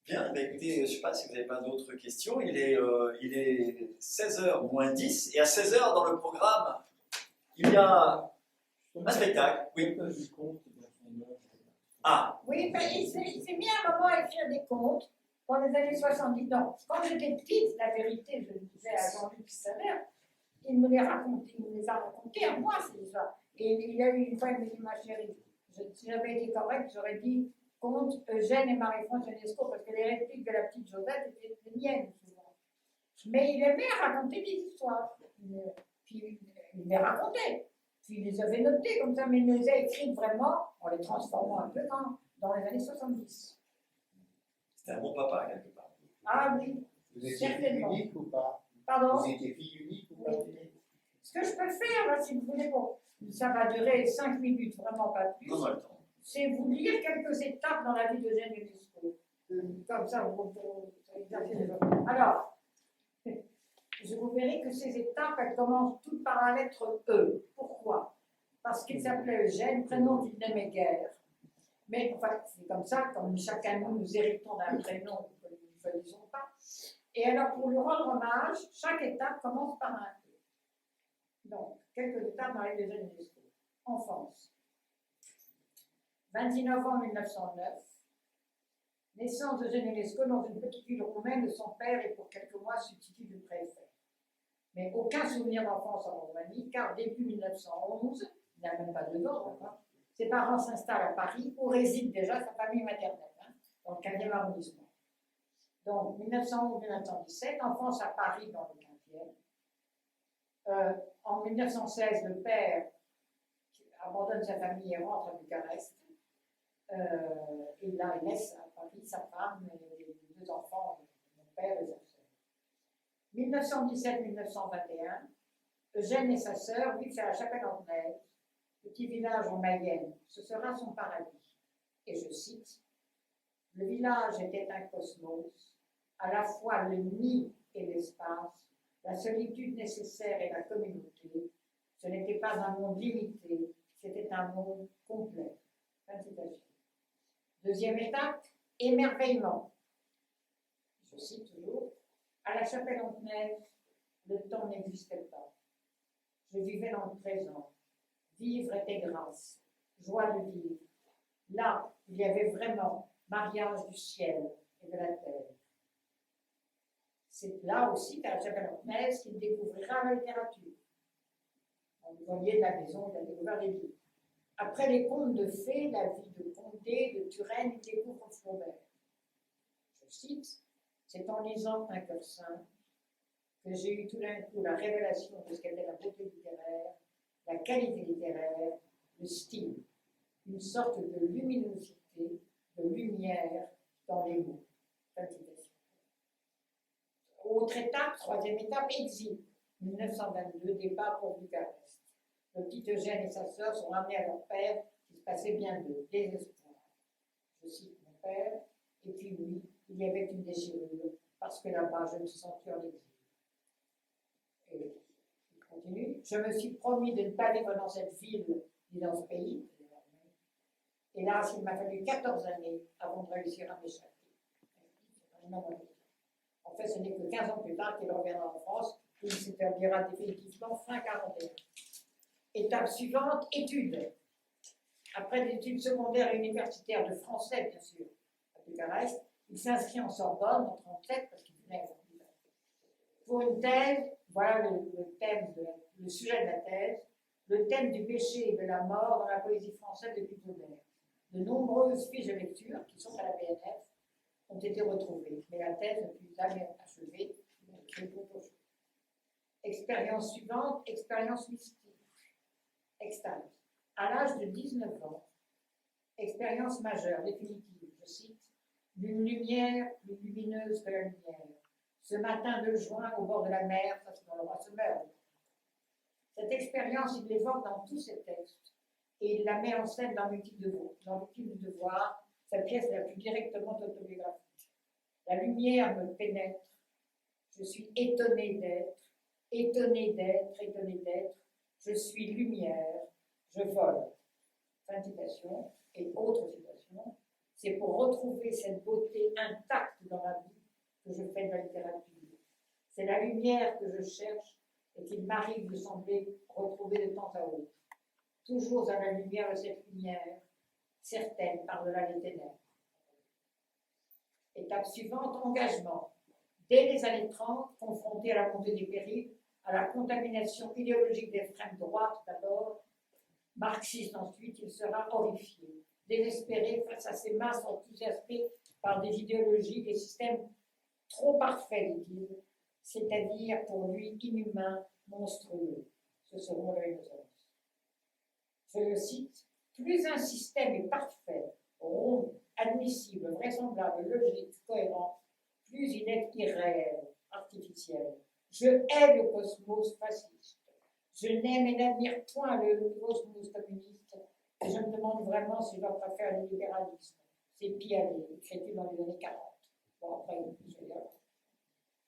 Bien, bah écoutez, je ne sais pas si vous n'avez pas d'autres questions. Il est 16h moins 10 et à 16h dans le programme, il y a un spectacle. Oui. Ah, Oui, ben, il s'est mis à un moment à écrire des contes dans les années 70. Non, quand j'étais petite, la vérité, je le disais à Jean-Luc tout à l'heure, il me les a racontées à moi, ces histoires. Et il a eu une fois, il me dit, ma chérie, si j'avais été correcte, j'aurais dit conte Eugène et Marie-France Ionesco, parce que les répliques de la petite Josette étaient les miennes, souvent. Mais il aimait raconter des histoires. Puis il les racontait. Puis il les avait notées comme ça, mais il les a écrites vraiment en les transformant un peu dans les années 70. c'était un bon papa, quelque part. Ah oui, Vous étiez fille certainement. unique ou pas? Pardon. Vous étiez fille unique ou pas? Oui. Ce que je peux faire, là, si vous voulez, bon, ça va durer 5 minutes, vraiment pas plus, Non, le temps. c'est vous lire quelques étapes dans la vie d'Eugène Ionesco. Comme ça, alors, je vous verrai que ces étapes, elles commencent toutes par la lettre E. Pourquoi? Parce qu'il s'appelait Eugène, prénom qu'il n'aimait guère. Mais enfin, c'est comme ça, comme chacun de nous héritons d'un prénom que nous ne choisissons pas. Et alors, pour lui rendre hommage, chaque étape commence par un E. Donc, quelques étapes dans la vie d'Eugène Ionesco. Enfance. 26 novembre 1909. Naissance d'Eugène Ionesco dans une petite ville roumaine de son père et pour quelques mois substitut du préfet. Mais aucun souvenir d'enfance en Roumanie, car début 1911, il n'a même pas 2 ans, hein, ses parents s'installent à Paris, où réside déjà sa famille maternelle, hein, dans le 15e arrondissement. Donc, 1911-1917, enfance à Paris dans le 15e. En 1916, le père abandonne sa famille et rentre à Bucarest. Et là, il laisse à Paris sa femme et les 2 enfants, mon père et sa sœur. 1917-1921, Eugène et sa sœur vivent à la Chapelle-en-Neige, petit village en Mayenne. Ce sera son paradis. Et je cite, « Le village était un cosmos, à la fois le nid et l'espace, la solitude nécessaire et la communauté. Ce n'était pas un monde limité, c'était un monde complet. » Fin de citation. Deuxième étape, émerveillement. Je cite toujours, à la Chapelle-en-Neige, le temps n'existait pas. Je vivais dans le présent. Vivre était grâce, joie de vivre. Là, il y avait vraiment mariage du ciel et de la terre. C'est là aussi qu'à la Chapelle-en-Neige qu'il découvrira la littérature. En voilier de la maison, il a découvert les livres. Après les contes de fées, la vie de Condé, de Turenne, il découvre Flaubert. Je cite, « C'est en lisant Un cœur simple que j'ai eu tout d'un coup la révélation de ce qu'était la beauté littéraire, la qualité littéraire, le style, une sorte de luminosité, de lumière dans les mots. » Autre étape, troisième étape, exil. 1922, départ pour Bucarest. Le petit Eugène et sa sœur sont ramenés à leur père, qui se passait bien d'eux, désespoir. Je cite mon père, et puis oui, il y avait une déchirure, parce que là-bas, je me suis sentie en exil. Et il continue, je me suis promis de ne pas vivre dans cette ville, ni dans ce pays. Hélas, il m'a fallu 14 années avant de réussir à m'échapper. En fait, ce n'est que 15 ans plus tard qu'il reviendra en France, où il s'établira définitivement fin 41. Étape suivante, études. Après des études secondaires et universitaires de français, bien sûr, à Bucarest, il s'inscrit en Sorbonne en 1937, parce qu'il venait pour une thèse. Voilà le sujet de la thèse, le thème du péché et de la mort dans la poésie française depuis Baudelaire. De nombreuses fiches de lecture, qui sont à la BNF, ont été retrouvées, mais la thèse ne fut jamais achevée, il a écrit d'autres choses. Expérience suivante, expérience mystique. Extase. À l'âge de 19 ans, expérience majeure, définitive, je cite, d'une lumière plus lumineuse que la lumière. Ce matin de juin au bord de la mer, ça c'est dans le roi se meurt. Cette expérience, il l'évoque dans tous ses textes et il la met en scène dans Multitude de Devoirs, sa pièce la plus directement autobiographique. La lumière me pénètre, je suis étonnée d'être, étonnée d'être, étonnée d'être, je suis lumière, je vole. Fin de citation. Et autre citation, c'est pour retrouver cette beauté intacte dans la vie que je fais de la littérature. C'est la lumière que je cherche et qu'il m'arrive de sembler retrouver de temps à autre. Toujours à la lumière de cette lumière, certaine par-delà les ténèbres. Étape suivante, engagement. Dès les années 30, confronté à la montée des périls, à la contamination idéologique d'extrême droite d'abord, marxiste ensuite, il sera horrifié, désespéré face à ces masses enthousiasmées par des idéologies, des systèmes trop parfaits, dit-il, c'est-à-dire pour lui inhumains, monstrueux. Ce seront leurs innocence. Je le cite, plus un système est parfait, rond, admissible, vraisemblable, logique, cohérent, plus il est irréel, artificiel. Je hais le cosmos fasciste. Je n'aime et n'admire point le cosmos communiste. Et je me demande vraiment si je dois préférer le libéralisme. C'est pire, écrit dans les années 40. Bon, après, je vais dire.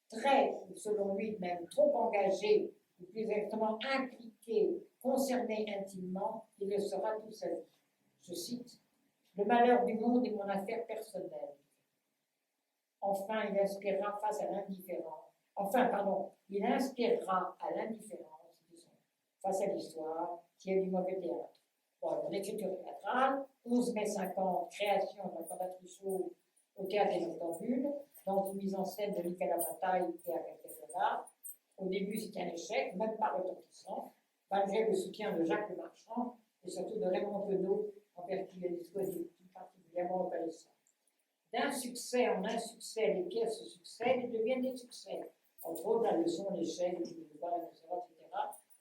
Très, selon lui même, trop engagé, ou plus exactement impliqué, concerné intimement, il le sera toute sa vie. Je cite, « Le malheur du monde est mon affaire personnelle. » Enfin, il inspirera face à l'indifférence. Il inspirera à l'indifférence, disons, face à l'histoire, qui est du mauvais théâtre. Bon, l'écriture théâtrale, 11 mai 50, création de la cantatrice au théâtre des Noctambules, dans une mise en scène de Nicolas Bataille et Agathe Zola. Au début, c'est un échec, même pas retentissant, malgré le soutien de Jacques Le Marchand et surtout de Raymond Queneau, en vertu des discours particulièrement reconnaissant. D'un succès en insuccès, les pièces se succèdent et deviennent des succès. Entre autres, la leçon, l'échec, etc.,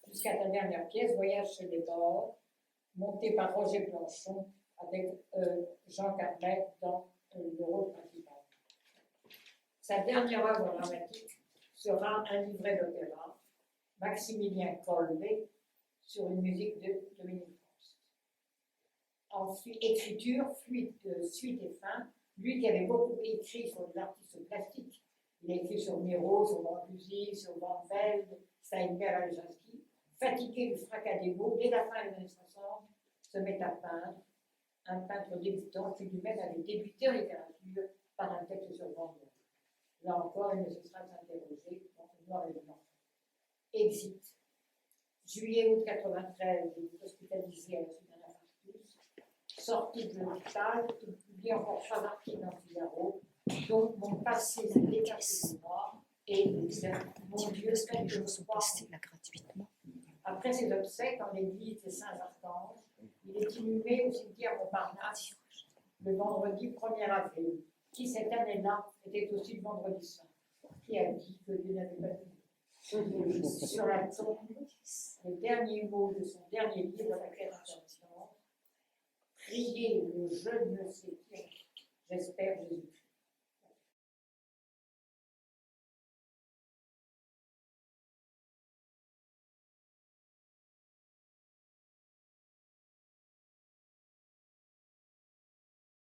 jusqu'à la dernière pièce, Voyage chez les bords, montée par Roger Planchon avec Jean Carmet dans le rôle principal. Sa dernière œuvre dramatique sera un livret d'opéra, Maximilien Kolbe, sur une musique de Dominique Faust. Ensuite, écriture, suite et fin. Lui qui avait beaucoup écrit sur des artistes plastiques, il a écrit sur Miro, sur Brancusi, sur Van Velde, Steinberg, Alezinski. Fatigué du fracas des mots, dès la fin des années 60, se met à peindre. Un peintre débutant qui lui-même avait débuté en littérature par un texte sur Van Gogh. Là encore, il ne cessera de s'interroger entre le noir et le blanc. Exit. Juillet-août 93, il est hospitalisé à la suite d'un infarctus. Sorti de l'hôpital, il publie encore 3 articles dans Figaro, dont mon passé s'est déchargé de moi et mon Dieu, quel que je crois. Après ses obsèques en l'église des Saints-Archanges, il est inhumé au cimetière Montparnasse le vendredi 1er avril, qui cette année-là était aussi le vendredi saint. Qui a dit que Dieu n'avait pas dit? Sur la tombe, les derniers mots de son dernier livre, La création, priez le je ne sais qui, j'espère Jésus-Christ.